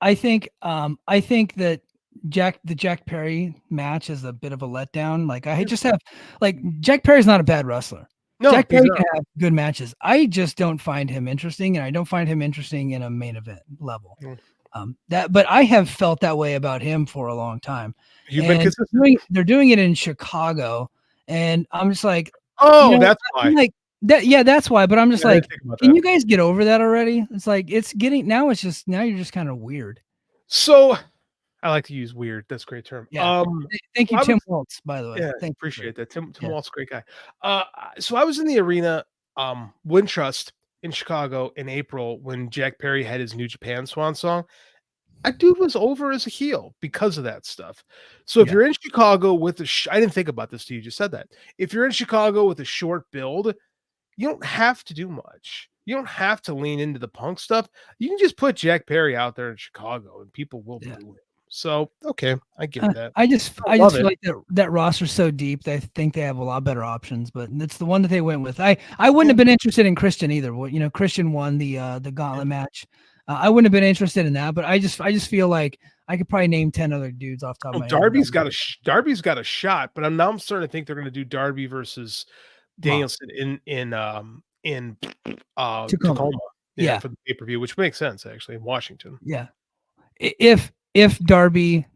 I think that the Jack Perry match is a bit of a letdown. Like I just have Jack Perry's not a bad wrestler. No, Jack Perry can have good matches. I just don't find him interesting, and I don't find him interesting in a main event level. But I have felt that way about him for a long time. You've been consistent. They're doing it in Chicago, and I'm just like, that's why. I'm like that. Yeah, that's why. But I'm just like, can you guys get over that already? It's like now you're just kind of weird. So. I like to use weird. That's a great term. Yeah. Thank you, Tim Waltz, by the way. Yeah, appreciate that. Tim Waltz, great guy. So I was in the arena, Wintrust in Chicago in April when Jack Perry had his New Japan Swan song. That dude was over as a heel because of that stuff. So if you're in Chicago with I didn't think about this till you just said that. If you're in Chicago with a short build, you don't have to do much. You don't have to lean into the Punk stuff. You can just put Jack Perry out there in Chicago and people will boo him. So, okay, I get that. I just feel like that roster's so deep that I think they have a lot better options, but it's the one that they went with. I wouldn't have been interested in Christian either. Christian won the gauntlet match. I wouldn't have been interested in that, but I just feel like I could probably name 10 other dudes off the top of my head. Darby's got a shot, but I'm starting to think they're going to do Darby versus Danielson in Tacoma. For the pay-per-view, which makes sense actually in Washington. Yeah. If Darby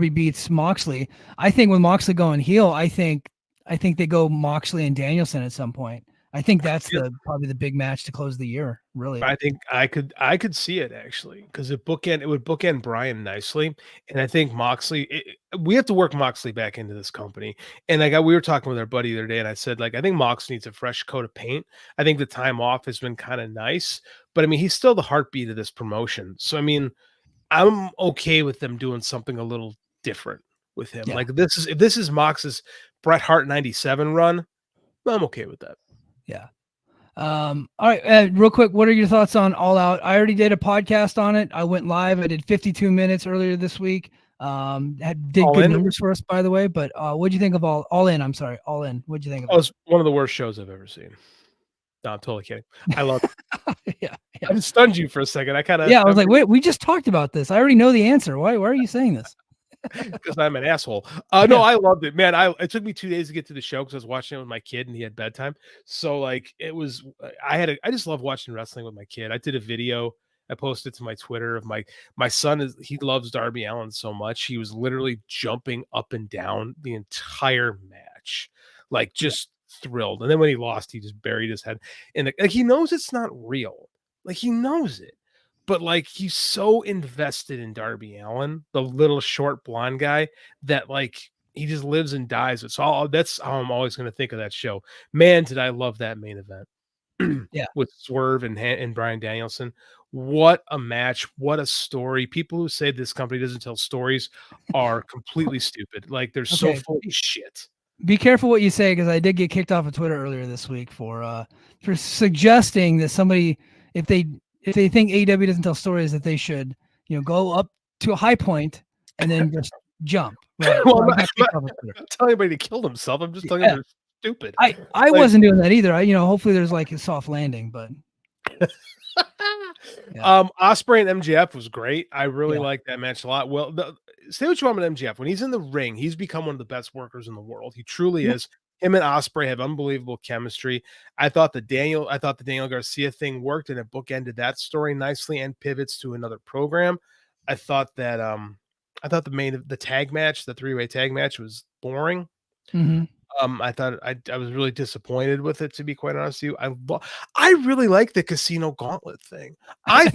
beats Moxley, I think with Moxley going heel, I think they go Moxley and Danielson at some point. I think that's probably the big match to close the year. Really, I think I could see it actually because it would bookend Bryan nicely, and I think Moxley. We have to work Moxley back into this company, and we were talking with our buddy the other day, and I said I think Moxley needs a fresh coat of paint. I think the time off has been kind of nice, but I mean he's still the heartbeat of this promotion. So I mean. I'm okay with them doing something a little different with him. Yeah. If this is Mox's Bret Hart 97 run, I'm okay with that. Yeah. All right. Real quick, what are your thoughts on All Out? I already did a podcast on it. I went live. I did 52 minutes earlier this week. Did good numbers for us, by the way. But what'd you think of All In? I'm sorry, All In. What'd you think of it? It was one of the worst shows I've ever seen. No, I'm totally kidding. I love it. Yeah. I just stunned you for a second. I was like, wait, we just talked about this. I already know the answer. Why are you saying this? because I'm an asshole. No, I loved it, man. It took me 2 days to get to the show because I was watching it with my kid and he had bedtime. So like it was, I just love watching wrestling with my kid. I did a video. I posted to my Twitter of my son he loves Darby Allin so much. He was literally jumping up and down the entire match, like just thrilled. And then when he lost, he just buried his head in like he knows it's not real. Like he knows it. But like he's so invested in Darby Allin, the little short blonde guy, that like he just lives and dies. That's how I'm always going to think of that show. Man, did I love that main event Yeah. with Swerve and Bryan Danielson. What a match! What a story! People who say this company doesn't tell stories are completely stupid. Like they're so full of shit. Be careful what you say, because I did get kicked off of Twitter earlier this week for suggesting that somebody, if they think AEW doesn't tell stories, that they should, go up to a high point and then just jump. Right? Well, I'm not telling anybody to kill themselves. I'm just telling them they're stupid. I wasn't doing that either. Hopefully there's like a soft landing, but. Ospreay and MJF was great. I really liked that match a lot. Well, say what you want about MJF. When he's in the ring, he's become one of the best workers in the world. He truly is. Him and Ospreay have unbelievable chemistry. I thought the Daniel Garcia thing worked, and it bookended that story nicely and pivots to another program. I thought that the tag match, the 3-way tag match, was boring. Mm-hmm. I thought I was really disappointed with it, to be quite honest with you. I really like the Casino Gauntlet thing. I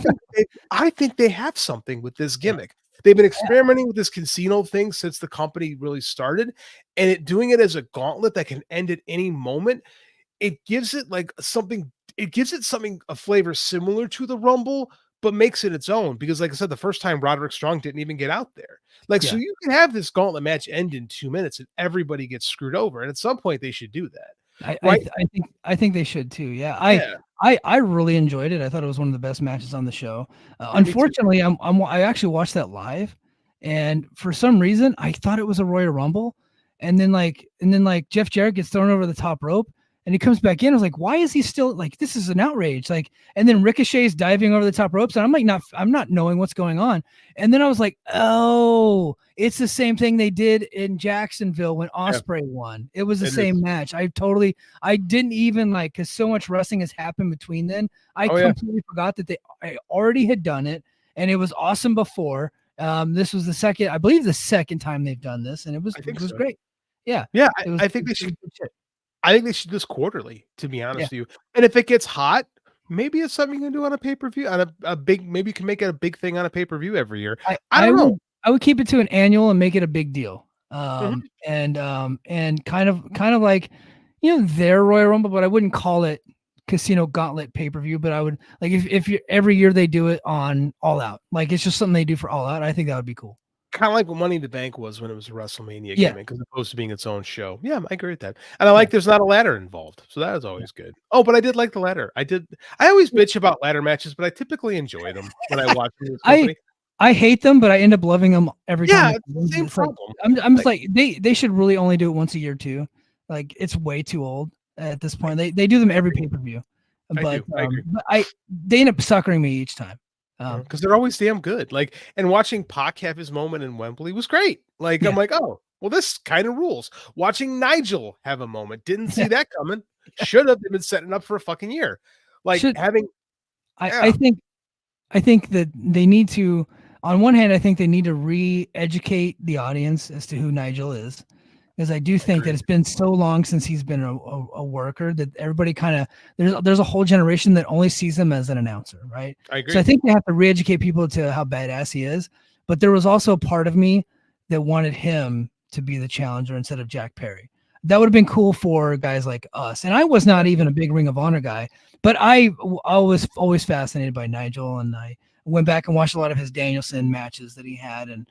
think they have something with this gimmick. They've been experimenting with this casino thing since the company really started, and doing it as a gauntlet that can end at any moment. It gives it something, a flavor similar to the Rumble, but makes it its own, because like I said, the first time Roderick Strong didn't even get out there. So you can have this gauntlet match end in 2 minutes and everybody gets screwed over. And at some point they should do that. I think they should too. Yeah. I really enjoyed it. I thought it was one of the best matches on the show. Unfortunately, I actually watched that live, and for some reason I thought it was a Royal Rumble. And then Jeff Jarrett gets thrown over the top rope, and he comes back in. I was like, why is he still this is an outrage? And then Ricochet's diving over the top ropes, and I'm not knowing what's going on. And then I was like, oh, it's the same thing they did in Jacksonville when Ospreay won. It was the same match. I didn't even because so much wrestling has happened between then. I completely forgot that I already had done it, and it was awesome before. This was the second time they've done this, and it was great. Yeah. Yeah. I think they should. I think they should do this quarterly, to be honest with you. And if it gets hot, maybe it's something you can do on a pay-per-view, on a big, maybe you can make it a big thing on a pay-per-view every year. I don't know. I would keep it to an annual and make it a big deal. And kind of like, their Royal Rumble, but I wouldn't call it Casino Gauntlet pay-per-view, but I would if you every year they do it on All Out, it's just something they do for All Out. I think that would be cool. Kind of like what Money in the Bank was when it was a WrestleMania gimmick, as opposed to being its own show. Yeah, I agree with that. And I like there's not a ladder involved, so that is always good. Oh, but I did like the ladder. I always bitch about ladder matches, but I typically enjoy them when I watch them. I hate them, but I end up loving them every time. Yeah, it's the same problem. I'm just they should really only do it once a year too. It's way too old at this point. They do them every pay-per-view. But I agree. They end up suckering me each time. Because they're always damn good. And watching Pac have his moment in Wembley was great. I'm like, oh, well, this kind of rules. Watching Nigel have a moment, didn't see that coming. Should have been setting up for a fucking year. I think that they need to. On one hand, I think they need to re-educate the audience as to who Nigel is, because I do think that it's been so long since he's been a worker that everybody there's a whole generation that only sees him as an announcer, right? I agree. So I think they have to re-educate people to how badass he is. But there was also a part of me that wanted him to be the challenger instead of Jack Perry. That would have been cool for guys like us. And I was not even a big Ring of Honor guy, but I was always fascinated by Nigel, and I went back and watched a lot of his Danielson matches that he had, and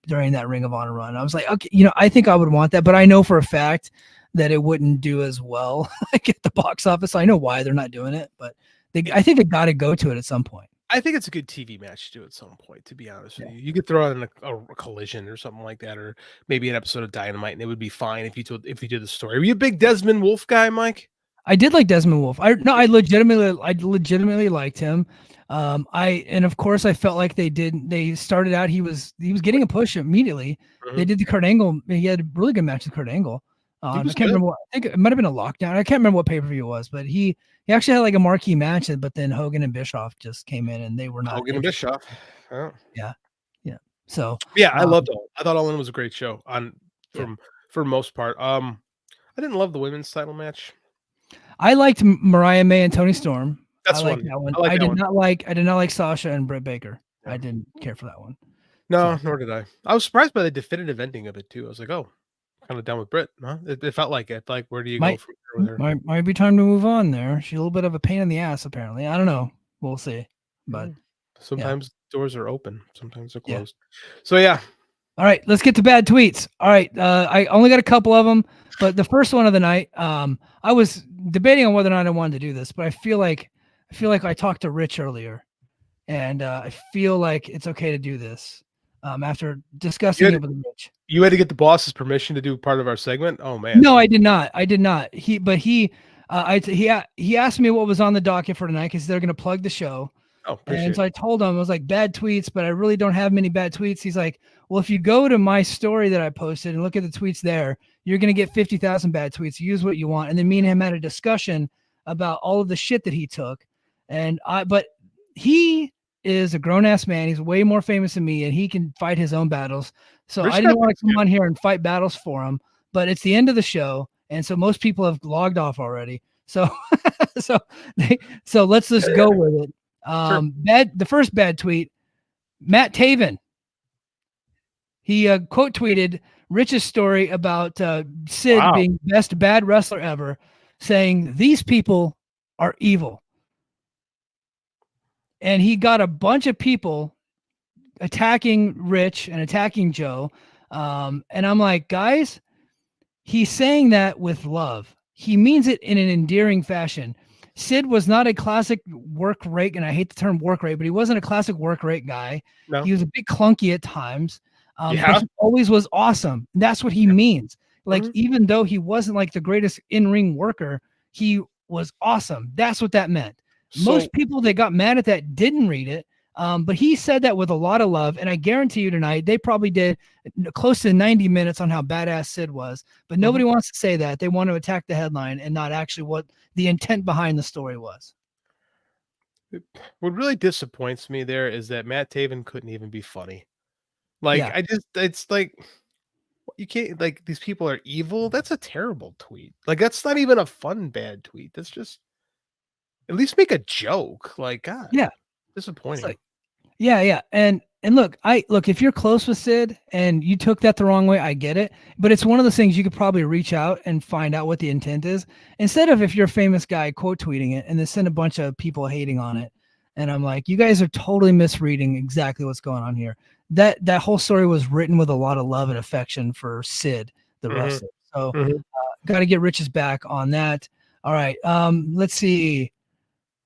during that Ring of Honor run. I was like, okay, I think I would want that, but I know for a fact that it wouldn't do as well at the box office. I know why they're not doing it, but I think they got to go to it at some point. I think it's a good TV match to do at some point, to be honest with you. You could throw in a collision or something like that, or maybe an episode of Dynamite, and it would be fine if you did the story. Were you a big Desmond Wolfe guy, Mike? I did like Desmond Wolfe. I legitimately liked him. And of course I felt like they started out, he was getting a push immediately. They did the Kurt Angle. He had a really good match with Kurt Angle. I can't remember I think it might have been a Lockdown. I can't remember what pay-per-view it was, but he actually had like a marquee match, but then Hogan and Bischoff just came in and they were not Hogan and Bischoff. Oh. Yeah. So I loved it. I thought All In was a great show for most part. I didn't love the women's title match. I liked Mariah May and Toni Storm. That's I liked that one. I did not like Sasha and Britt Baker. Yeah. I didn't care for that one. No, nor did I. I was surprised by the definitive ending of it too. I was like, oh, kind of down with Britt. Huh? It felt like it. Like, where do you go from here with her? Might be time to move on there. She's a little bit of a pain in the ass, apparently. I don't know. We'll see. But sometimes doors are open, sometimes they're closed. So yeah. All right, let's get to bad tweets. All right, I only got a couple of them, but the first one of the night, I was debating on whether or not I wanted to do this, but I feel like I talked to Rich earlier, and I feel like it's okay to do this after discussing it with Rich. You had to get the boss's permission to do part of our segment. Oh man. No, I did not. He asked me what was on the docket for tonight because they're going to plug the show. Oh, and so I told him, I was like, bad tweets, but I really don't have many bad tweets. He's like, well, if you go to my story that I posted and look at the tweets there, you're going to get 50,000 bad tweets. Use what you want. And then me and him had a discussion about all of the shit that he took. But he is a grown ass man. He's way more famous than me and he can fight his own battles. So I didn't want to come on here and fight battles for him, but it's the end of the show. And so most people have logged off already. So, so let's just go with it. The first bad tweet, Matt Taven. He quote tweeted Rich's story about Sid being best bad wrestler ever, saying these people are evil. And he got a bunch of people attacking Rich and attacking Joe. And I'm like, guys, he's saying that with love. He means it in an endearing fashion. Sid was not a classic work rate, and I hate the term work rate, but he wasn't a classic work rate guy. No. He was a bit clunky at times, but he always was awesome. That's what he means. Like, even though he wasn't like the greatest in-ring worker, he was awesome. That's what that meant. Most people that got mad at that didn't read it, but he said that with a lot of love, and I guarantee you tonight, they probably did close to 90 minutes on how badass Sid was, but nobody wants to say that. They want to attack the headline and not actually what the intent behind the story was. What really disappoints me there is that Matt Taven couldn't even be funny. Like, it's like, you can't, like, these people are evil. That's a terrible tweet. Like, that's not even a fun, bad tweet. That's just, at least make a joke. Like, God. Yeah. Disappointing. Like, yeah. And look, if you're close with Sid and you took that the wrong way, I get it. But it's one of those things you could probably reach out and find out what the intent is. Instead of, if you're a famous guy, quote tweeting it and then send a bunch of people hating on it. And I'm like, you guys are totally misreading exactly what's going on here. That whole story was written with a lot of love and affection for Sid, the wrestler. So got to get Rich's back on that. All right. Let's see.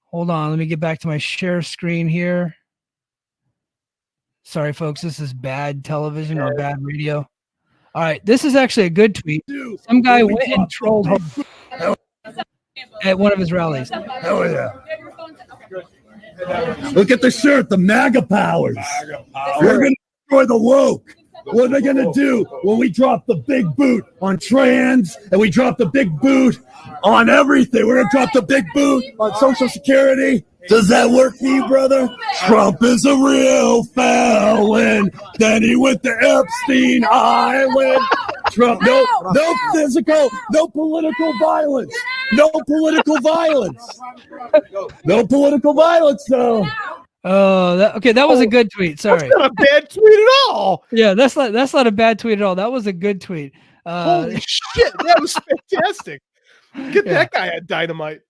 Hold on. Let me get back to my share screen here. Sorry, folks. This is bad television or bad radio. All right. This is actually a good tweet. Some guy went and trolled at one of his rallies. Hell yeah. Look at the shirt, the MAGA powers. We're going to destroy the woke. What are they going to do when we drop the big boot on trans and we drop the big boot on everything? We're going to drop the big boot on Social Security. Does that work for you, brother? Trump is a real felon. Then he went to Epstein Island. Trump, no physical, no political violence. No political violence. No political violence, though. Oh, that was a good tweet. Sorry, that's not a bad tweet at all. Yeah, that's not a bad tweet at all. That was a good tweet. Holy shit, that was fantastic. Get that guy at Dynamite.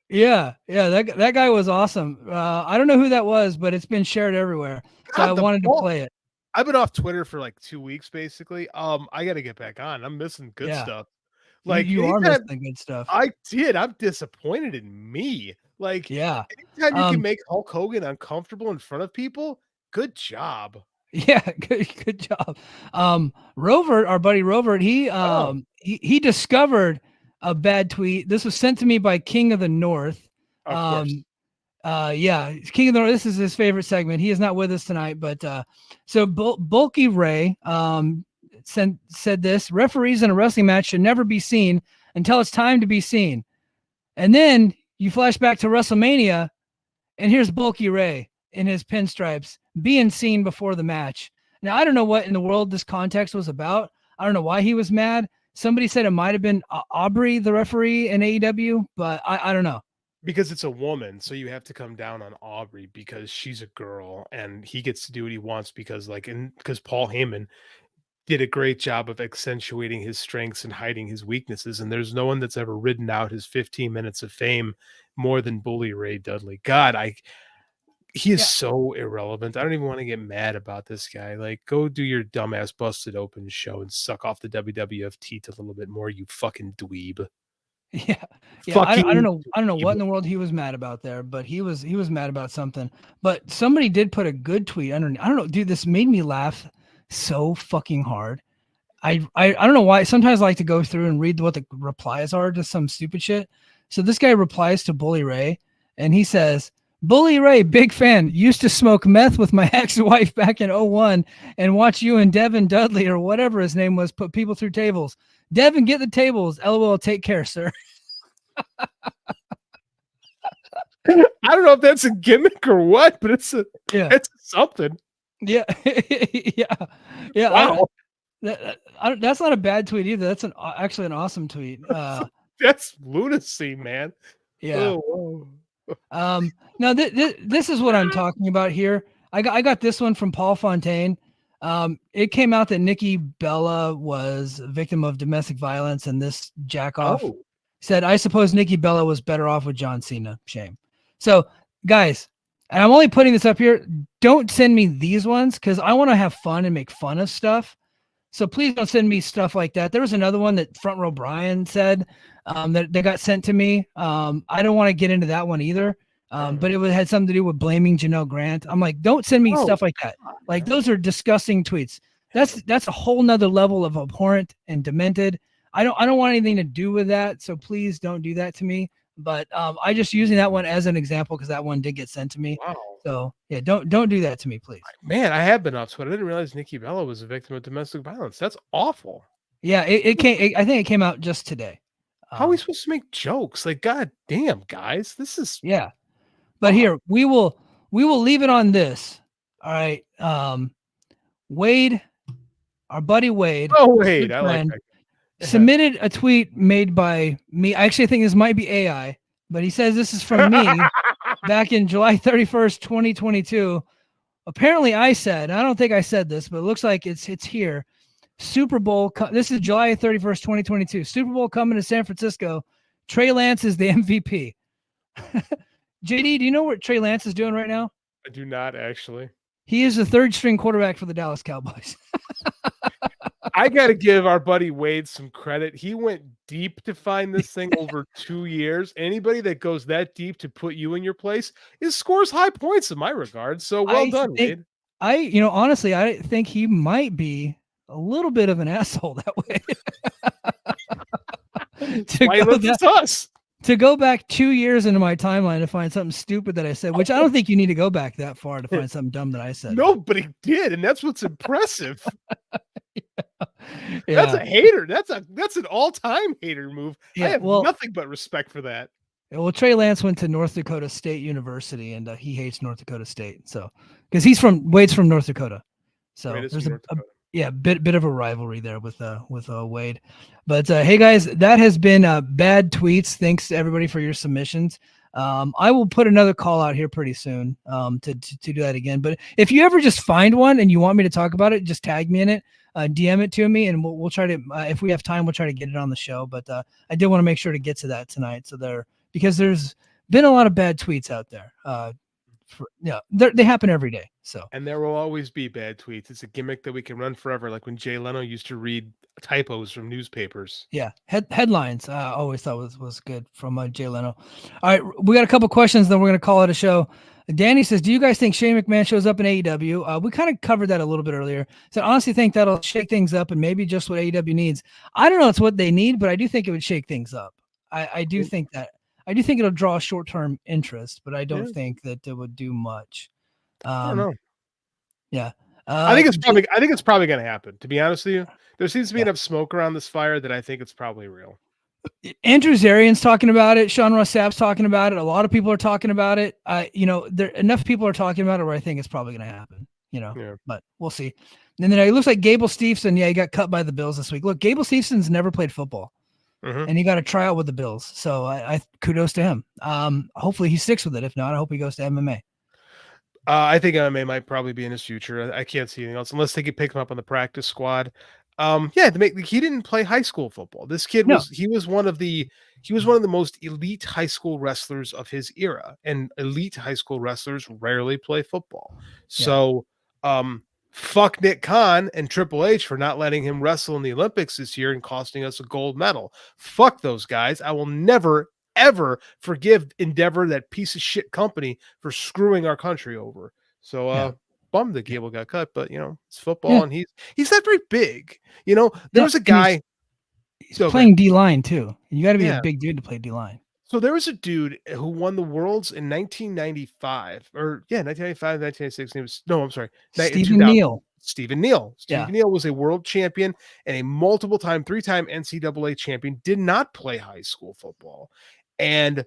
Yeah, that guy was awesome. I don't know who that was, but it's been shared everywhere. So I wanted to play it. I've been off Twitter for like 2 weeks, basically. I got to get back on. I'm missing good stuff. Like, you are missing good stuff. I did. I'm disappointed in me. Like, anytime you can make Hulk Hogan uncomfortable in front of people, good job. Yeah, good job. Rovert, our buddy Rovert, he discovered a bad tweet. This was sent to me by King of the North. Of course. Yeah, King of the North. This is his favorite segment. He is not with us tonight, but so Bulky Ray said this: referees in a wrestling match should never be seen until it's time to be seen. And then you flash back to WrestleMania, and here's Bulky Ray in his pinstripes being seen before the match. Now, I don't know what in the world this context was about. I don't know why he was mad. Somebody said it might have been Aubrey, the referee in AEW, but I don't know. Because it's a woman, so you have to come down on Aubrey because she's a girl, and he gets to do what he wants because Paul Heyman did a great job of accentuating his strengths and hiding his weaknesses. And there's no one that's ever ridden out his 15 minutes of fame more than Bully Ray Dudley. God, he is so irrelevant. I don't even want to get mad about this guy. Like, go do your dumbass Busted Open show and suck off the WWF teat a little bit more, you fucking dweeb. Yeah. I don't know what in the world he was mad about there, but he was mad about something. But somebody did put a good tweet underneath. I don't know, dude, this made me laugh so fucking hard. I don't know why. Sometimes I like to go through and read what the replies are to some stupid shit. So this guy replies to Bully Ray, and he says, Bully Ray, big fan. Used to smoke meth with my ex-wife back in 2001 and watch you and Devin Dudley or whatever his name was put people through tables. Devin, get the tables. LOL, take care, sir. I don't know if that's a gimmick or what, but it's something. Yeah. Yeah. Wow. That's not a bad tweet either. That's actually an awesome tweet. That's lunacy, man. Yeah. Now this is what I'm talking about here. I got this one from Paul Fontaine. It came out that Nikki Bella was a victim of domestic violence, and this jackoff said, I suppose Nikki Bella was better off with John Cena. Shame. So, guys, and I'm only putting this up here. Don't send me these ones because I want to have fun and make fun of stuff. So please don't send me stuff like that. There was another one that Front Row Brian said that they got sent to me. I don't want to get into that one either. But it had something to do with blaming Janelle Grant. I'm like, don't send me stuff like that. Like, those are disgusting tweets. That's a whole nother level of abhorrent and demented. I don't want anything to do with that. So please don't do that to me. But I just using that one as an example because that one did get sent to me. Wow. So yeah, don't do that to me, please. Man, I have been off to it. I didn't realize Nikki Bella was a victim of domestic violence. That's awful. Yeah, I think it came out just today. How are we supposed to make jokes? Like, God damn, guys, this is But here we will leave it on this. All right, Wade, our buddy Wade. Oh, Wade, I like that. Submitted a tweet made by me. I actually think this might be AI, but he says this is from me back in July 31st, 2022. Apparently I said, I don't think I said this, but it looks like it's here. Super Bowl. This is July 31st, 2022. Super Bowl coming to San Francisco. Trey Lance is the MVP. JD, do you know what Trey Lance is doing right now? I do not, actually. He is the third string quarterback for the Dallas Cowboys. I got to give our buddy Wade some credit. He went deep to find this thing over 2 years. Anybody that goes that deep to put you in your place scores high points in my regard. So well done, Wade. Honestly, I think he might be a little bit of an asshole that way. To go back 2 years into my timeline to find something stupid that I said, which I don't think you need to go back that far to find something dumb that I said. No, but he did, and that's what's impressive. That's a hater. That's an all-time hater move. I have nothing but respect for that. Well, Trey Lance went to North Dakota State University, and he hates North Dakota State. So, because Wade's from North Dakota, so there's a bit of a rivalry there with Wade. But hey guys, that has been bad tweets. Thanks to everybody for your submissions. I will put another call out here pretty soon to do that again. But if you ever just find one and you want me to talk about it, just tag me in it, DM it to me, and we'll try to, if we have time, we'll try to get it on the show. But I did want to make sure to get to that tonight. So because there's been a lot of bad tweets out there. They happen every day. So, and there will always be bad tweets. It's a gimmick that we can run forever. Like when Jay Leno used to read typos from newspapers. Yeah. Headlines. I always thought was good from Jay Leno. All right. We got a couple questions, then we're going to call it a show. Danny says, do you guys think Shane McMahon shows up in AEW? We kind of covered that a little bit earlier. So I honestly think that'll shake things up and maybe just what AEW needs. I don't know it's what they need, but I do think it would shake things up. I do think that. I do think it'll draw short-term interest, but I don't think that it would do much. I don't know. Yeah. I think it's probably going to happen, to be honest with you. There seems to be enough smoke around this fire that I think it's probably real. Andrew Zarian's talking about it. Sean Ross Sapp's talking about it. A lot of people are talking about it. Enough people are talking about it where I think it's probably going to happen, but we'll see. And then it looks like Gable Steveson. Yeah, he got cut by the Bills this week. Look, Gable Stevenson's never played football and he got a tryout with the Bills. So I kudos to him. Hopefully he sticks with it. If not, I hope he goes to MMA. I think MMA might probably be in his future. I can't see anything else unless they could pick him up on the practice squad. He didn't play high school football. This kid was one of the most elite high school wrestlers of his era, and elite high school wrestlers rarely play football. So, fuck Nick Khan and Triple H for not letting him wrestle in the Olympics this year and costing us a gold medal. Fuck those guys. I will never ever forgive Endeavor, that piece of shit company, for screwing our country over. So, bummed that Gable got cut, but it's football and he's not very big. There was a guy he's playing D-line too. You got to be a big dude to play D-line. So there was a dude who won the Worlds in 1995 or 1996. Stephen Neal. Stephen Neal. Stephen Neal was a world champion and a multiple time, 3-time NCAA champion, did not play high school football. And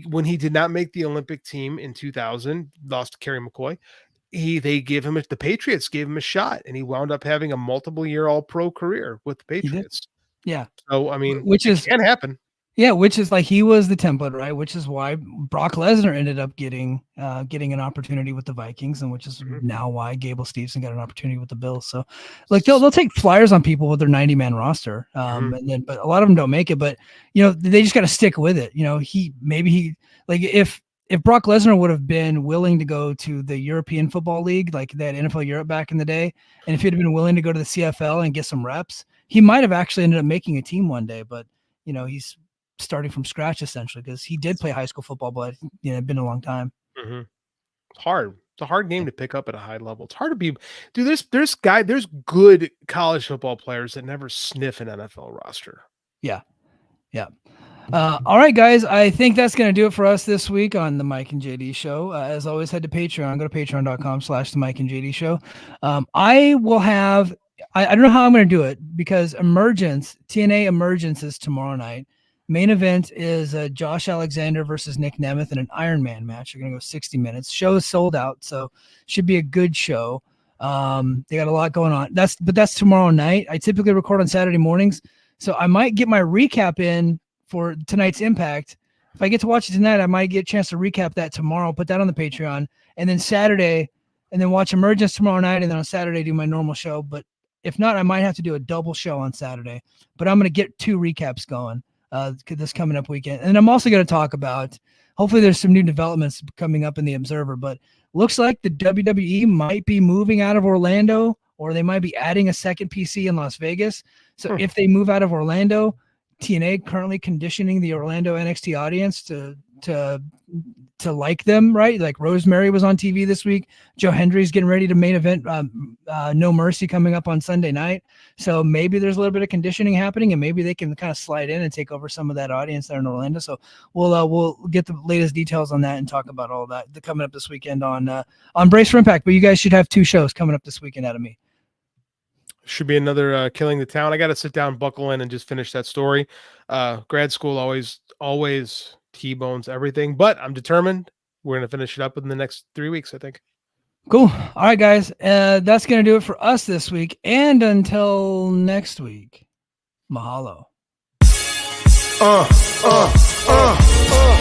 when he did not make the Olympic team in 2000, lost to Kerry McCoy, the Patriots gave him a shot, and he wound up having a multiple year all-pro career with the Patriots. Yeah. So, I mean, which can happen. Yeah, which is like he was the template, right? Which is why Brock Lesnar ended up getting an opportunity with the Vikings, and which is now why Gable Steveson got an opportunity with the Bills. So, like they'll take flyers on people with their 90-man roster, but a lot of them don't make it. But they just got to stick with it. If Brock Lesnar would have been willing to go to the European Football League, like they had NFL Europe back in the day, and if he'd have been willing to go to the CFL and get some reps, he might have actually ended up making a team one day. But he's starting from scratch essentially because he did play high school football, but it'd been a long time. It's hard. It's a hard game to pick up at a high level. It's hard to be, dude. There's good college football players that never sniff an NFL roster. Yeah. All right, guys. I think that's going to do it for us this week on the Mike and JD show. As always, head to Patreon. Go to patreon.com/the Mike and JD show. I will have, I don't know how I'm going to do it because TNA Emergence is tomorrow night. Main event is Josh Alexander versus Nick Nemeth in an Iron Man match. They're going to go 60 minutes. Show is sold out, so should be a good show. They got a lot going on. That's tomorrow night. I typically record on Saturday mornings, so I might get my recap in for tonight's Impact. If I get to watch it tonight, I might get a chance to recap that tomorrow, put that on the Patreon, and then Saturday, and then watch Emergence tomorrow night, and then on Saturday do my normal show. But if not, I might have to do a double show on Saturday. But I'm going to get 2 recaps going this coming up weekend. And I'm also going to talk about, hopefully there's some new developments coming up in the Observer, but looks like the WWE might be moving out of Orlando, or they might be adding a second PC in Las Vegas. So if they move out of Orlando, TNA currently conditioning the Orlando NXT audience to like them, right? Like Rosemary was on TV this week. Joe Hendry's getting ready to main event No Mercy coming up on Sunday night. So maybe there's a little bit of conditioning happening, and maybe they can kind of slide in and take over some of that audience there in Orlando. So we'll get the latest details on that and talk about all that coming up this weekend on Brace for Impact. But you guys should have 2 shows coming up this weekend out of me. Should be another Killing the Town. I got to sit down, buckle in, and just finish that story. Grad school always T-bones everything, but I'm determined. We're going to finish it up in the next 3 weeks, I think. Cool. All right, guys. That's going to do it for us this week. And until next week, mahalo.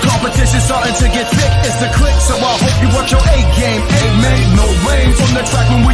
Competition starting to get thick. It's the click, so I hope you work your A game. Amen. No rain from the track when we